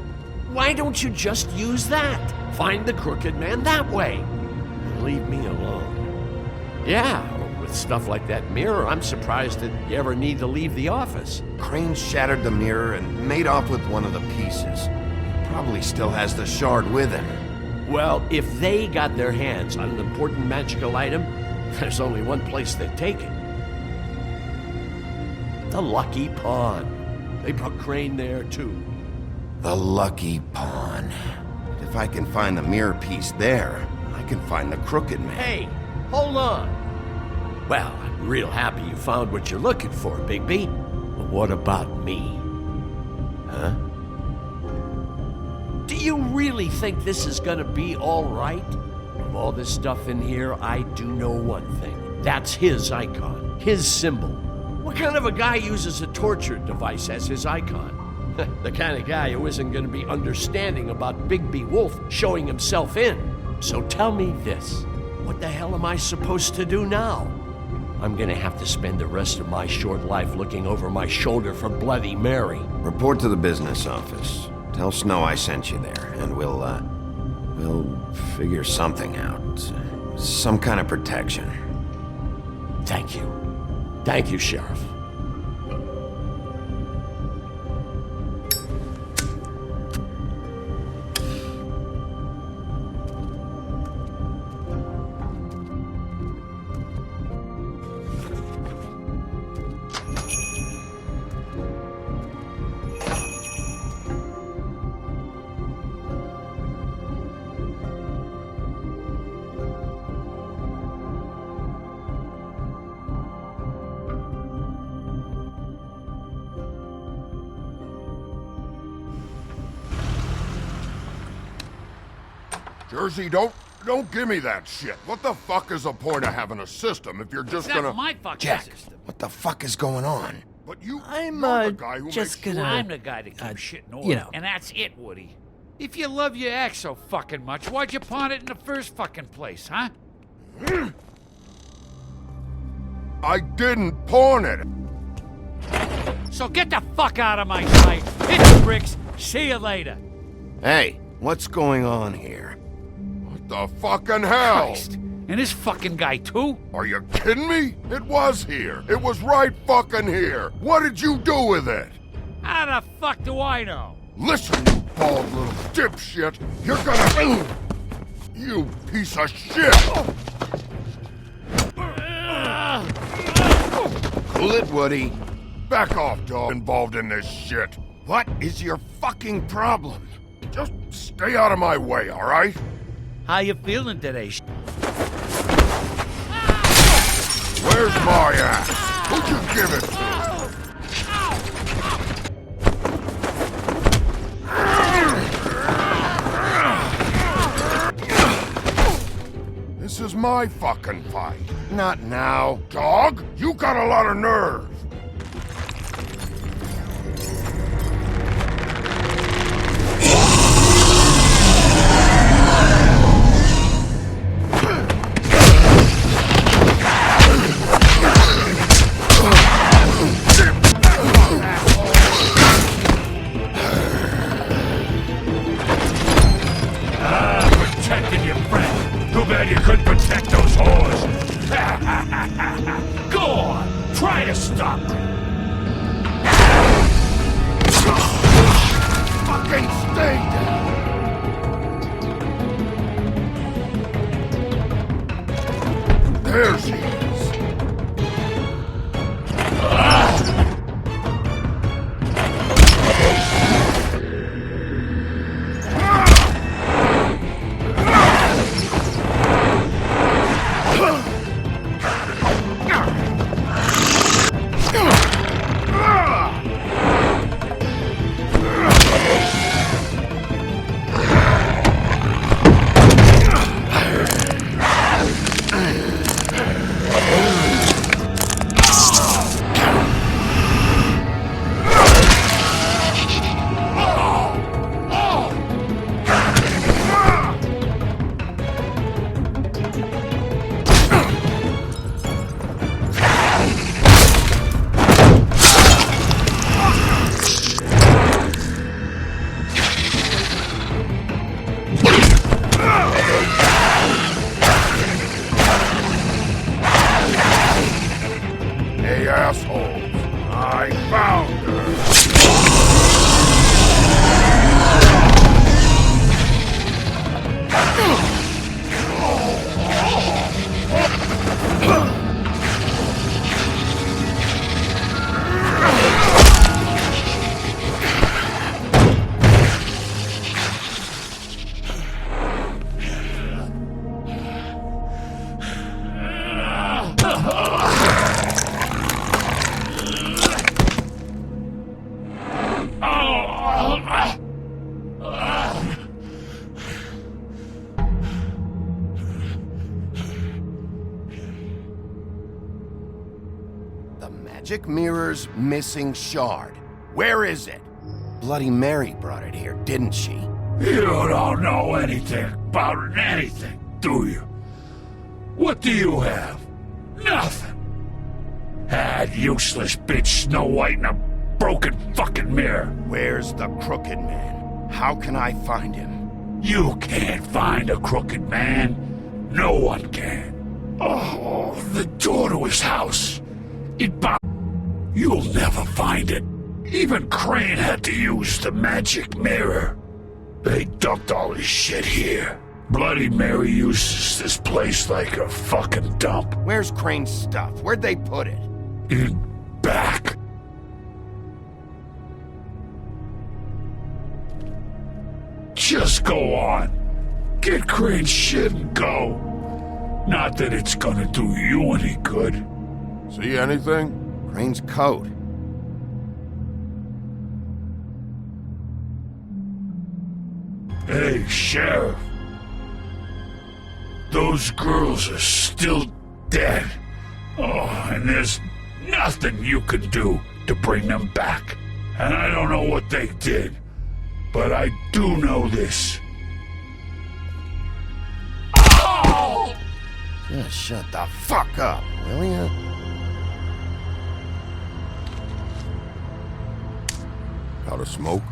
Speaker 14: Why don't you just use that? Find the Crooked Man that way. And leave me alone. Yeah, with stuff like that mirror, I'm surprised that you ever need to leave the office.
Speaker 1: Crane shattered the mirror and made off with one of the pieces. He probably still has the shard with him.
Speaker 14: Well, if they got their hands on an important magical item, there's only one place they'd take it. The Lucky Pawn. They put Crane there, too.
Speaker 1: The Lucky Pawn. If I can find the mirror piece there, I can find the Crooked Man.
Speaker 14: Hey, hold on. Well, I'm real happy you found what you're looking for, Bigby. But what about me? Huh? Do you really think this is gonna be all right? Of all this stuff in here, I do know one thing. That's his icon, his symbol. What kind of a guy uses a torture device as his icon? The kind of guy who isn't gonna be understanding about Bigby Wolf showing himself in. So tell me this, what the hell am I supposed to do now? I'm gonna have to spend the rest of my short life looking over my shoulder for Bloody Mary.
Speaker 1: Report to the business office. Tell Snow I sent you there, and we'll figure something out. Some kind of protection.
Speaker 14: Thank you. Thank you, Sheriff.
Speaker 13: Jersey, don't give me that shit. What the fuck is the point of having a system if you're just gonna...
Speaker 15: my fucking
Speaker 1: Jack,
Speaker 15: system.
Speaker 1: what the fuck is going on?
Speaker 13: But you're
Speaker 15: the
Speaker 13: guy who
Speaker 15: just
Speaker 13: makes
Speaker 15: gonna...
Speaker 13: sure...
Speaker 15: I'm the guy that keeps shit in order.
Speaker 16: you know.
Speaker 15: And that's it, Woody. If you love your ex so fucking much, why'd you pawn it in the first fucking place, huh?
Speaker 13: I didn't pawn it.
Speaker 15: So get the fuck out of my sight. Hit the bricks. See you later.
Speaker 1: Hey, what's going on here?
Speaker 13: What the fucking hell?
Speaker 15: Christ. And this fucking guy, too?
Speaker 13: Are you kidding me? It was here. It was right fucking here. What did you do with it?
Speaker 15: How the fuck do I know?
Speaker 13: Listen, you bald little dipshit. You're gonna... You piece of shit!
Speaker 1: Cool it, Woody.
Speaker 13: Back off, dog. Involved in this shit. What is your fucking problem? Just stay out of my way, all right?
Speaker 15: How you feeling today?
Speaker 13: Where's my ass? Who'd you give it to? This is my fucking fight. Not now. Dog, you got a lot of nerve.
Speaker 16: Protecting your friend. Too bad you couldn't protect those whores. Go on, try to stop them.
Speaker 13: Fucking stay down. There she is. Hey, assholes. I found her. The magic mirror's missing shard. Where is it? Bloody Mary brought it here, didn't she?
Speaker 16: You don't know anything about anything, do you? What do you have? Nothing. That useless bitch Snow White in a broken fucking mirror.
Speaker 13: Where's the Crooked Man? How can I find him?
Speaker 16: You can't find a crooked man. No one can. Oh, the door to his house. You'll never find it. Even Crane had to use the magic mirror. They dumped all his shit here. Bloody Mary uses this place like a fucking dump.
Speaker 13: Where's Crane's stuff? Where'd they put it?
Speaker 16: In back. Just go on. Get Crane's shit and go. Not that it's gonna do you any good.
Speaker 13: See anything? Crane's coat.
Speaker 16: Hey, Sheriff. Those girls are still dead. Oh, and there's nothing you can do to bring them back. And I don't know what they did, but I do know this. Oh!
Speaker 13: Just shut the fuck up, will ya? Got a smoke?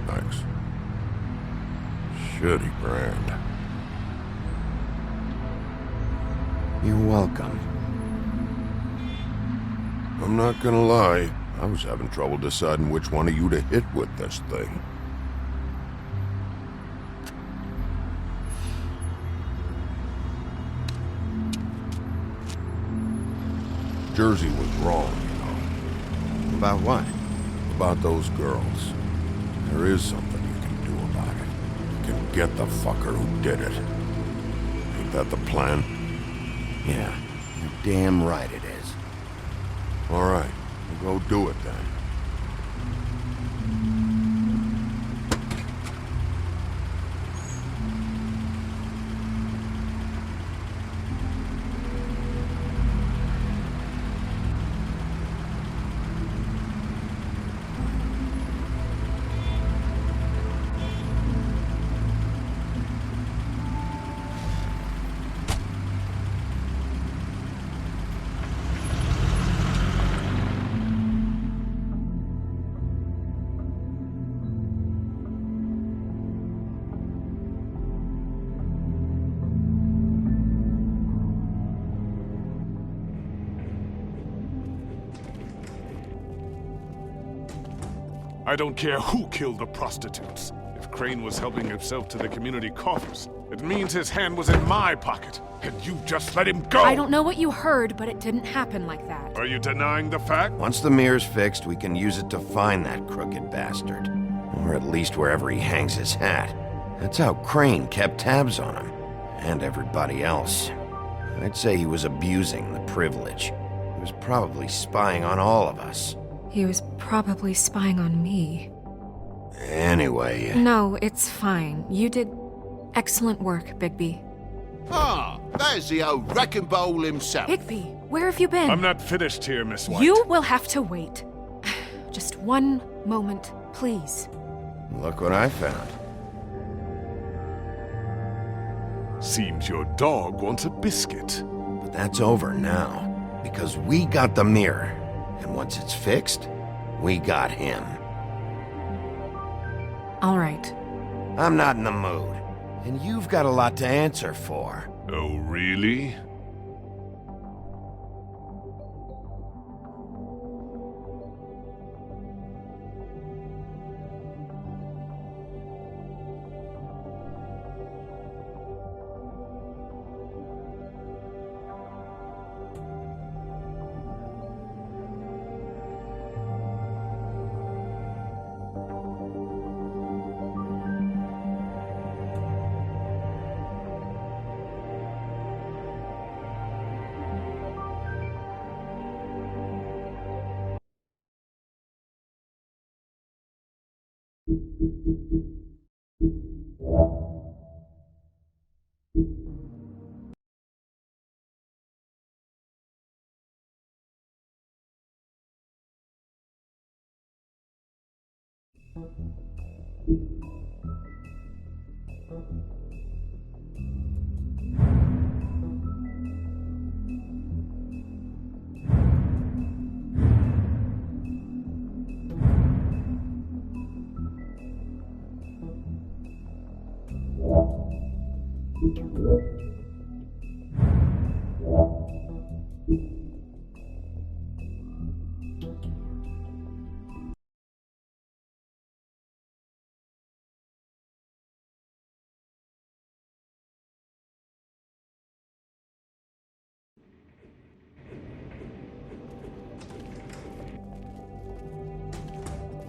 Speaker 13: Thanks. Shitty brand.
Speaker 1: You're welcome.
Speaker 13: I'm not gonna lie.
Speaker 17: I was having trouble deciding which one of you to hit with this thing. Jersey was wrong, you know.
Speaker 1: About what?
Speaker 17: About those girls. There is something you can do about it. You can get the fucker who did it. Ain't that the plan?
Speaker 1: Yeah, you're damn right it is.
Speaker 17: All right, we'll go do it then.
Speaker 13: I don't care who killed the prostitutes. If Crane was helping himself to the community coffers, it means his hand was in my pocket, and you just let him go!
Speaker 7: I don't know what you heard, but it didn't happen like that.
Speaker 13: Are you denying the fact?
Speaker 1: Once the mirror's fixed, we can use it to find that crooked bastard. Or at least wherever he hangs his hat. That's how Crane kept tabs on him. And everybody else. I'd say he was abusing the privilege. He was probably spying on all of us.
Speaker 7: He was probably spying on me.
Speaker 1: Anyway...
Speaker 7: No, it's fine. You did excellent work, Bigby.
Speaker 2: Ah, there's the old wrecking bowl himself.
Speaker 7: Bigby, where have you been?
Speaker 13: I'm not finished here, Miss White.
Speaker 7: You will have to wait. Just one moment, please.
Speaker 1: Look what I found.
Speaker 13: Seems your dog wants a biscuit.
Speaker 1: But that's over now. Because we got the mirror. And once it's fixed, we got him.
Speaker 7: All right.
Speaker 1: I'm not in the mood. And you've got a lot to answer for.
Speaker 13: Oh, really?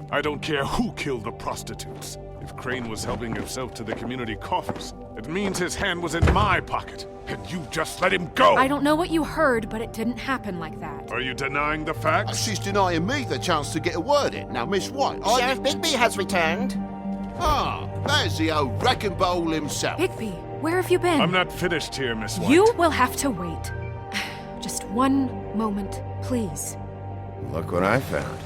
Speaker 13: I don't care who killed the prostitutes. If Crane was helping himself to the community coffers, it means his hand was in my pocket, and you just let him go!
Speaker 7: I don't know what you heard, but it didn't happen like that.
Speaker 13: Are you denying the facts?
Speaker 2: She's denying me the chance to get a word in. Now, Miss White,
Speaker 3: Sheriff Bigby has returned.
Speaker 2: Ah, there's the old wrecking bowl himself.
Speaker 7: Bigby, where have you been?
Speaker 13: I'm not finished here, Miss White.
Speaker 7: You will have to wait. Just one moment, please.
Speaker 1: Look what I found.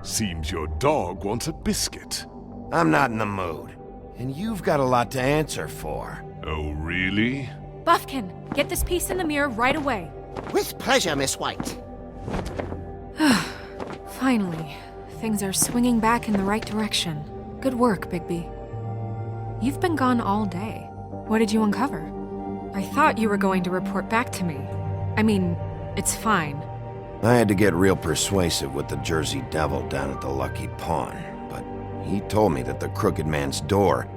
Speaker 13: Seems your dog wants a biscuit.
Speaker 1: I'm not in the mood. And you've got a lot to answer for.
Speaker 13: Oh, really?
Speaker 7: Buffkin, get this piece in the mirror right away.
Speaker 3: With pleasure, Miss White.
Speaker 7: Finally, things are swinging back in the right direction. Good work, Bigby. You've been gone all day. What did you uncover? I thought you were going to report back to me. I mean, it's fine.
Speaker 1: I had to get real persuasive with the Jersey Devil down at the Lucky Pawn, but he told me that the Crooked Man's door,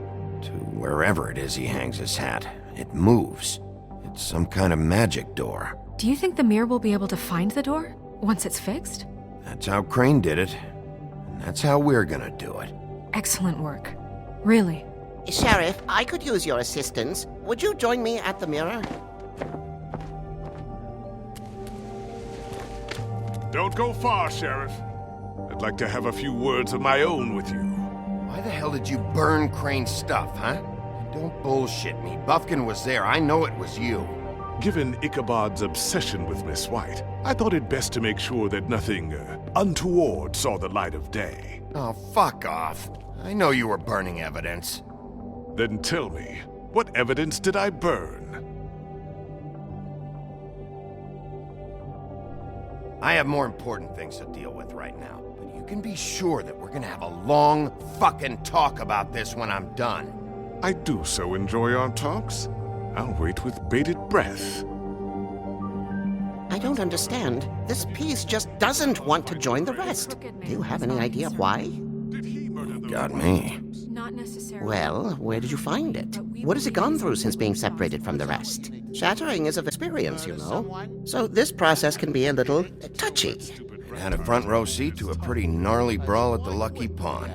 Speaker 1: to wherever it is he hangs his hat, it moves. It's some kind of magic door.
Speaker 7: Do you think the mirror will be able to find the door once it's fixed?
Speaker 1: That's how Crane did it, and that's how we're gonna do it.
Speaker 7: Excellent work. Really.
Speaker 3: Sheriff, I could use your assistance. Would you join me at the mirror?
Speaker 13: Don't go far, Sheriff. I'd like to have a few words of my own with you.
Speaker 1: Why the hell did you burn Crane's stuff, huh? Don't bullshit me. Bufkin was there. I know it was you.
Speaker 13: Given Ichabod's obsession with Miss White, I thought it best to make sure that nothing untoward saw the light of day.
Speaker 1: Oh, fuck off. I know you were burning evidence.
Speaker 13: Then tell me, what evidence did I burn?
Speaker 1: I have more important things to deal with right now, but you can be sure that we're gonna have a long fucking talk about this when I'm done.
Speaker 13: I do so enjoy our talks. I'll wait with bated breath.
Speaker 3: I don't understand. This piece just doesn't want to join the rest. Do you have any idea why?
Speaker 1: Got me.
Speaker 7: Not necessarily.
Speaker 3: Well, where did you find it? What has it gone through since being separated from the rest? Shattering is of experience, you know. So this process can be a little touchy.
Speaker 1: It had a front row seat to a pretty gnarly brawl at the Lucky Pawn.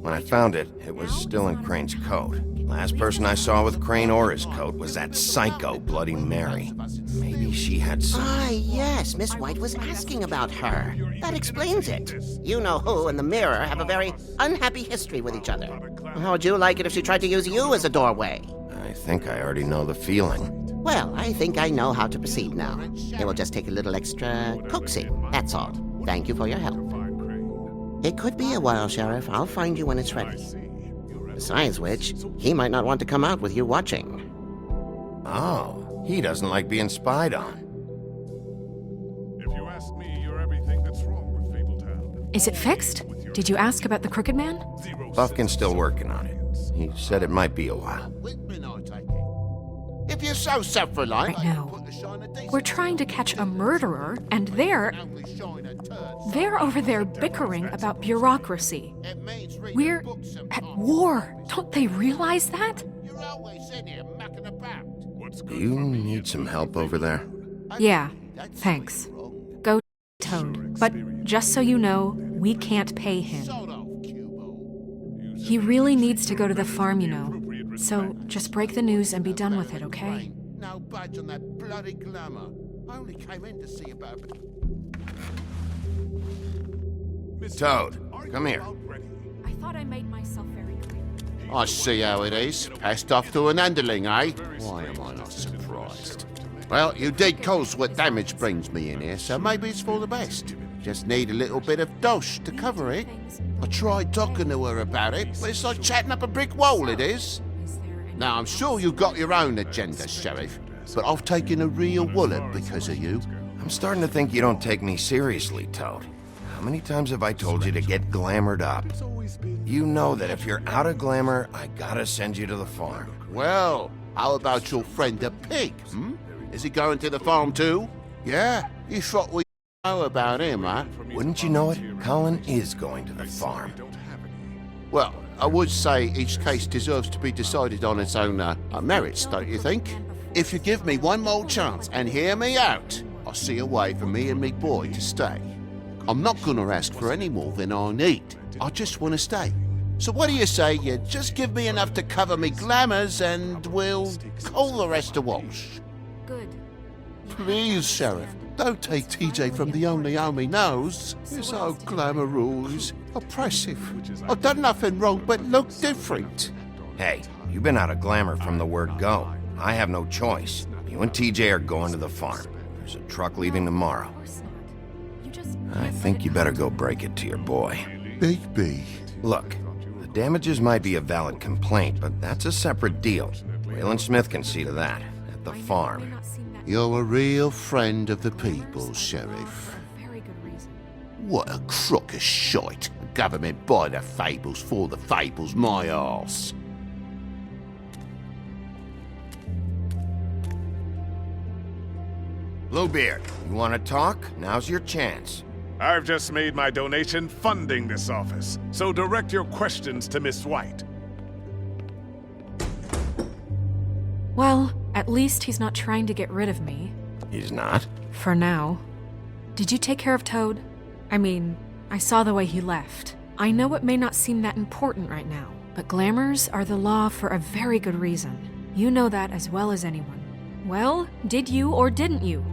Speaker 1: When I found it, it was still in Crane's coat. Last person I saw with Crane or his coat was that psycho Bloody Mary. Maybe she had some...
Speaker 3: Ah, yes, Miss White was asking about her. That explains it. You know who and the mirror have a very unhappy history with each other. How would you like it if she tried to use you as a doorway?
Speaker 1: I think I already know the feeling.
Speaker 3: Well, I think I know how to proceed now. It will just take a little extra coaxing, that's all. Thank you for your help. It could be a while, Sheriff. I'll find you when it's ready. Besides which, he might not want to come out with you watching.
Speaker 1: Oh, he doesn't like being spied on.
Speaker 13: If you ask me, you're everything that's wrong with Fabletown.
Speaker 7: Is it fixed? Did you ask about the Crooked Man?
Speaker 1: Bufkin's still working on it. He said it might be a while.
Speaker 2: If you're so self-reliant...
Speaker 7: Right now, we're trying to catch a murderer, and they're over there bickering about bureaucracy. We're at war. Don't they realize that?
Speaker 1: Do you need some help over there?
Speaker 7: Yeah, thanks. Go, Toad. But just so you know, we can't pay him. He really needs to go to the farm, you know. So just break the news and be done with it, okay?
Speaker 2: No budge on that bloody glamour. I only came in to see about...
Speaker 1: Toad, come here.
Speaker 7: I thought I made myself very clear.
Speaker 2: I see how it is. Passed off to an underling, eh? Why am I not surprised? Well, you did cause what damage brings me in here, so maybe it's for the best. Just need a little bit of dosh to cover it. I tried talking to her about it, but it's like chatting up a brick wall, it is. Now, I'm sure you've got your own agenda, Sheriff, but I've taken a real wallop because of you.
Speaker 1: I'm starting to think you don't take me seriously, Toad. How many times have I told you to get glamored up? You know that if you're out of glamour, I gotta send you to the farm.
Speaker 2: Well, how about your friend the pig, Is he going to the farm too? Yeah, you thought we know about him, huh?
Speaker 1: Wouldn't you know it? Colin is going to the farm.
Speaker 2: Well, I would say each case deserves to be decided on its own merits, don't you think? If you give me one more chance and hear me out, I'll see a way for me and me boy to stay. I'm not gonna ask for any more than I need. I just want to stay. So what do you say you just give me enough to cover me glamours and we'll call the rest a wash?
Speaker 7: Good.
Speaker 2: Please, Sheriff, don't take TJ from the only home he knows. You're so glamorous, oppressive. I've done nothing wrong but look different.
Speaker 1: Hey, you've been out of glamour from the word go. I have no choice. You and TJ are going to the farm. There's a truck leaving tomorrow. I think you better go break it to your boy.
Speaker 2: Big B.
Speaker 1: Look, the damages might be a valid complaint, but that's a separate deal. Waylon Smith can see to that, at the farm.
Speaker 2: You're a real friend of the people, Sheriff. What a crock of shite. Government by the fables, for the fables, my arse.
Speaker 1: Bluebeard, you want to talk? Now's your chance.
Speaker 18: I've just made my donation funding this office, so direct your questions to Miss White.
Speaker 7: Well, at least he's not trying to get rid of me.
Speaker 1: He's not?
Speaker 7: For now. Did you take care of Toad? I mean, I saw the way he left. I know it may not seem that important right now, but glamours are the law for a very good reason. You know that as well as anyone. Well, did you or didn't you?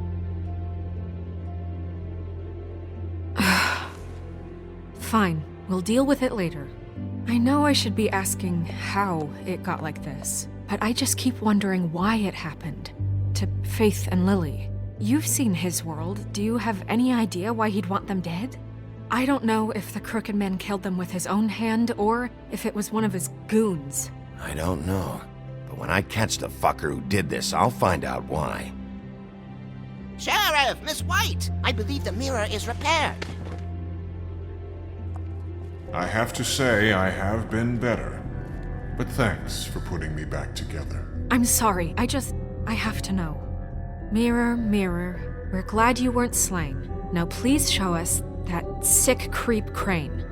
Speaker 7: Fine, we'll deal with it later. I know I should be asking how it got like this, but I just keep wondering why it happened. To Faith and Lily. You've seen his world. Do you have any idea why he'd want them dead? I don't know if the Crooked Man killed them with his own hand or if it was one of his goons.
Speaker 1: I don't know. But when I catch the fucker who did this, I'll find out why.
Speaker 3: Sheriff, Miss White, I believe the mirror is repaired.
Speaker 17: I have to say I have been better. But thanks for putting me back together.
Speaker 7: I'm sorry, I have to know. Mirror, mirror, we're glad you weren't slain. Now please show us that sick creep Crane.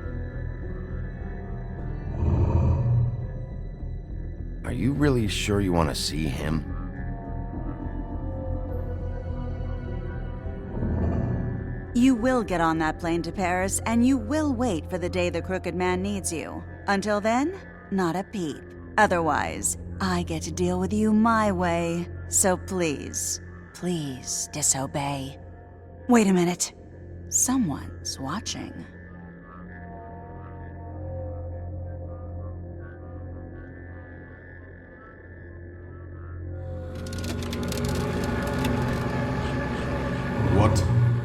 Speaker 1: Are you really sure you want to see him?
Speaker 19: You will get on that plane to Paris, and you will wait for the day the Crooked Man needs you. Until then, not a peep. Otherwise, I get to deal with you my way. So please, please disobey. Wait a minute. Someone's watching.
Speaker 17: What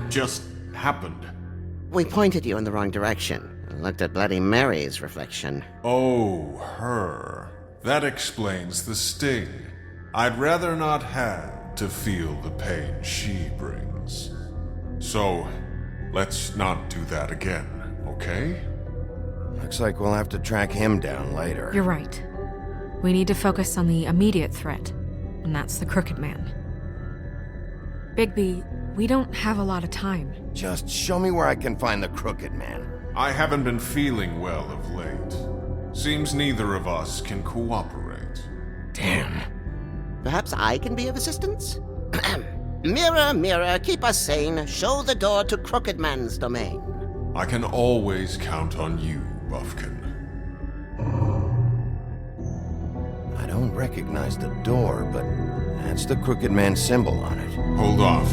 Speaker 17: just happened?
Speaker 3: We pointed you in the wrong direction and looked at Bloody Mary's reflection.
Speaker 17: Oh, her. That explains the sting. I'd rather not have to feel the pain she brings. So, let's not do that again, okay?
Speaker 1: Looks like we'll have to track him down later.
Speaker 7: You're right. We need to focus on the immediate threat, and that's the Crooked Man. Bigby, we don't have a lot of time.
Speaker 1: Just show me where I can find the Crooked Man.
Speaker 17: I haven't been feeling well of late. Seems neither of us can cooperate.
Speaker 1: Damn.
Speaker 3: Perhaps I can be of assistance? Mirror, mirror, keep us sane. Show the door to Crooked Man's domain.
Speaker 17: I can always count on you, Buffkin.
Speaker 1: I don't recognize the door, but that's the Crooked Man symbol on it.
Speaker 17: Hold on.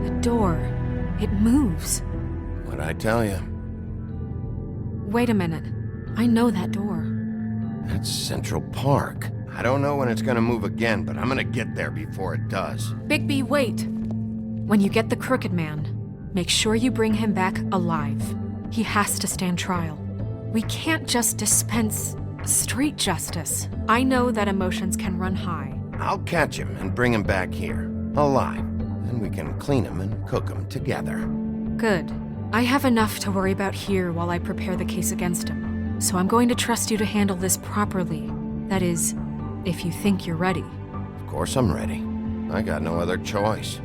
Speaker 7: The door. It moves.
Speaker 1: What'd I tell you?
Speaker 7: Wait a minute. I know that door.
Speaker 1: That's Central Park. I don't know when it's gonna move again, but I'm gonna get there before it does.
Speaker 7: Bigby, wait! When you get the Crooked Man, make sure you bring him back alive. He has to stand trial. We can't just dispense street justice. I know that emotions can run high.
Speaker 1: I'll catch him and bring him back here, alive. Then we can clean him and cook him together.
Speaker 7: Good. I have enough to worry about here while I prepare the case against him. So I'm going to trust you to handle this properly. That is, if you think you're ready.
Speaker 1: Of course I'm ready. I got no other choice.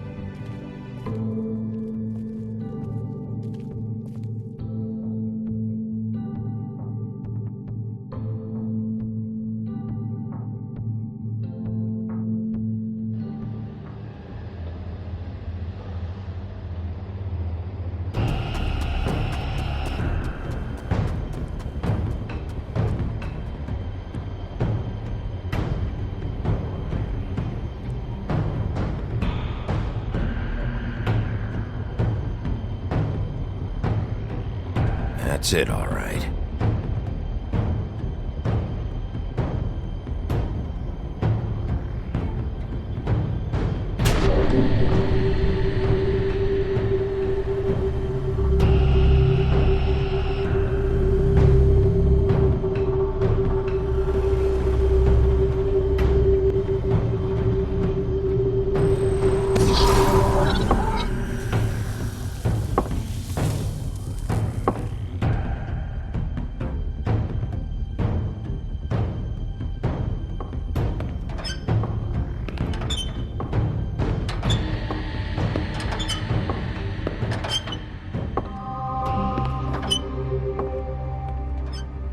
Speaker 1: That's it, all right.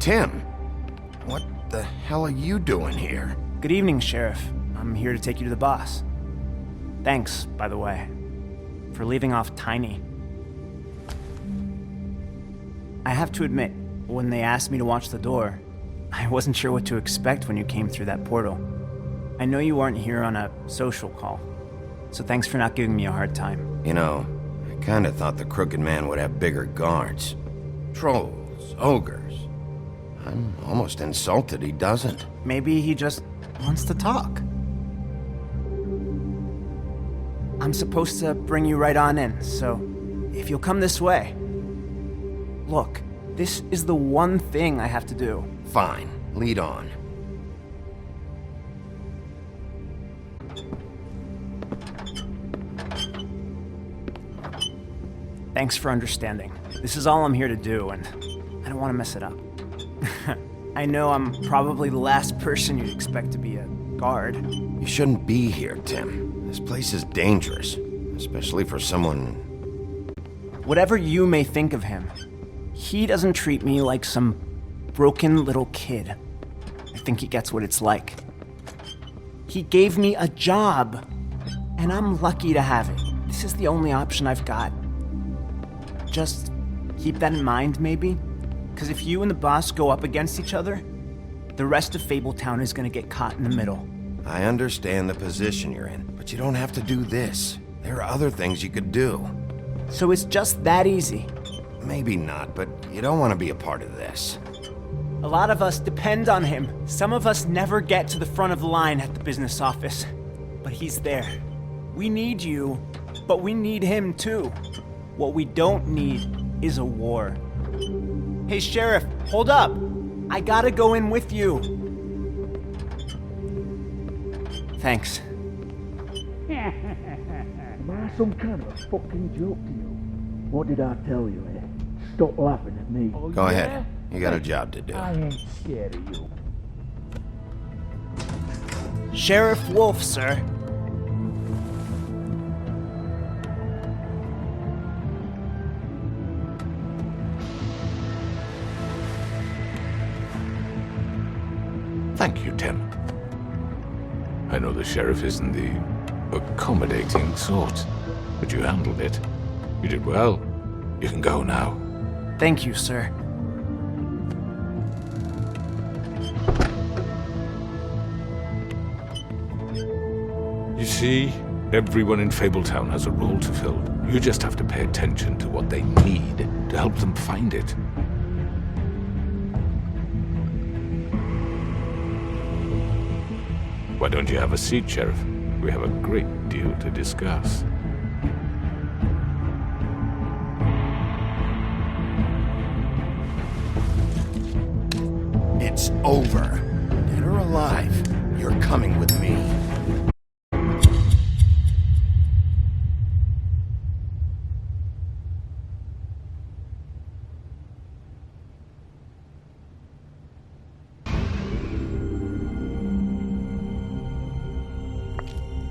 Speaker 1: Tim! What the hell are you doing here?
Speaker 20: Good evening, Sheriff. I'm here to take you to the boss. Thanks, by the way, for leaving off Tiny. I have to admit, when they asked me to watch the door, I wasn't sure what to expect when you came through that portal. I know you weren't here on a social call, so thanks for not giving me a hard time.
Speaker 1: You know, I kinda thought the Crooked Man would have bigger guards. Trolls, ogres. I'm almost insulted he doesn't.
Speaker 20: Maybe he just wants to talk. I'm supposed to bring you right on in, so if you'll come this way. Look, this is the one thing I have to do.
Speaker 1: Fine, lead on.
Speaker 20: Thanks for understanding. This is all I'm here to do, and I don't want to mess it up. I know I'm probably the last person you'd expect to be a guard.
Speaker 1: You shouldn't be here, Tim. This place is dangerous, especially for someone...
Speaker 20: Whatever you may think of him, he doesn't treat me like some broken little kid. I think he gets what it's like. He gave me a job, and I'm lucky to have it. This is the only option I've got. Just keep that in mind, maybe? Because if you and the boss go up against each other, the rest of Fabletown is gonna get caught in the middle.
Speaker 1: I understand the position you're in, but you don't have to do this. There are other things you could do.
Speaker 20: So it's just that easy?
Speaker 1: Maybe not, but you don't want to be a part of this.
Speaker 20: A lot of us depend on him. Some of us never get to the front of the line at the business office. But he's there. We need you, but we need him too. What we don't need is a war. Hey, Sheriff, hold up! I gotta go in with you. Thanks.
Speaker 21: Am I some kind of a fucking joke to you? What did I tell you, eh? Stop laughing at me.
Speaker 1: Go ahead. You got a job to do.
Speaker 21: I ain't scared of you.
Speaker 20: Sheriff Wolf, sir.
Speaker 16: Thank you, Tim. I know the sheriff isn't the accommodating sort, but you handled it. You did well. You can go now.
Speaker 20: Thank you, sir.
Speaker 16: You see, everyone in Fabletown has a role to fill. You just have to pay attention to what they need to help them find it. Why don't you have a seat, Sheriff? We have a great deal to discuss.
Speaker 1: It's over. Dead or alive, you're coming with me.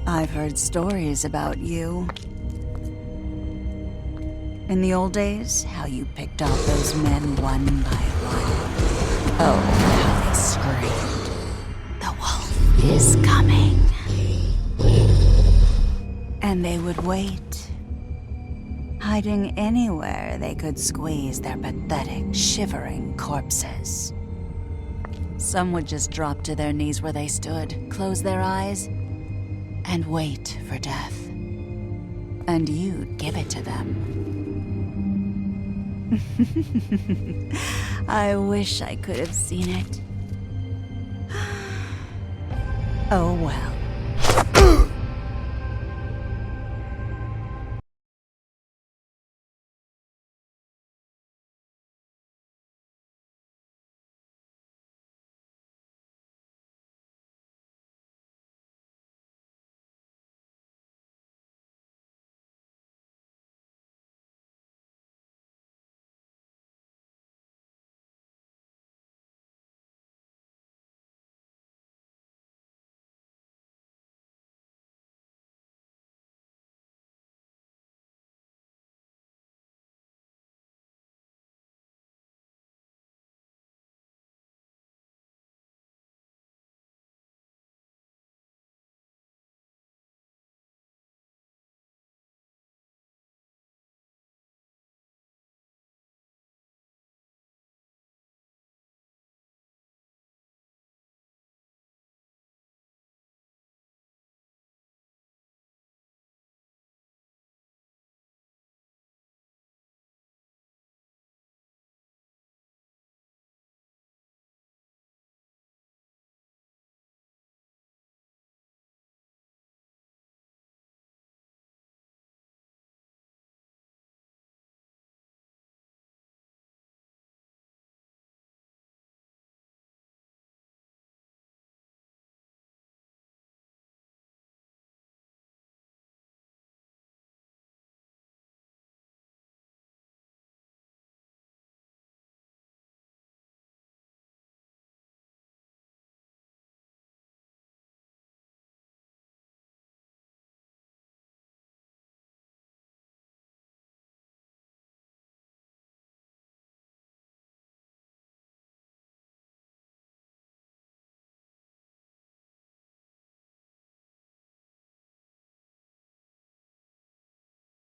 Speaker 19: I've heard stories about you. In the old days, how you picked off those men one by one. Oh, how they screamed. The wolf is coming. And they would wait, hiding anywhere they could squeeze their pathetic, shivering corpses. Some would just drop to their knees where they stood, close their eyes, and wait for death. And you'd give it to them. I wish I could have seen it. Oh well.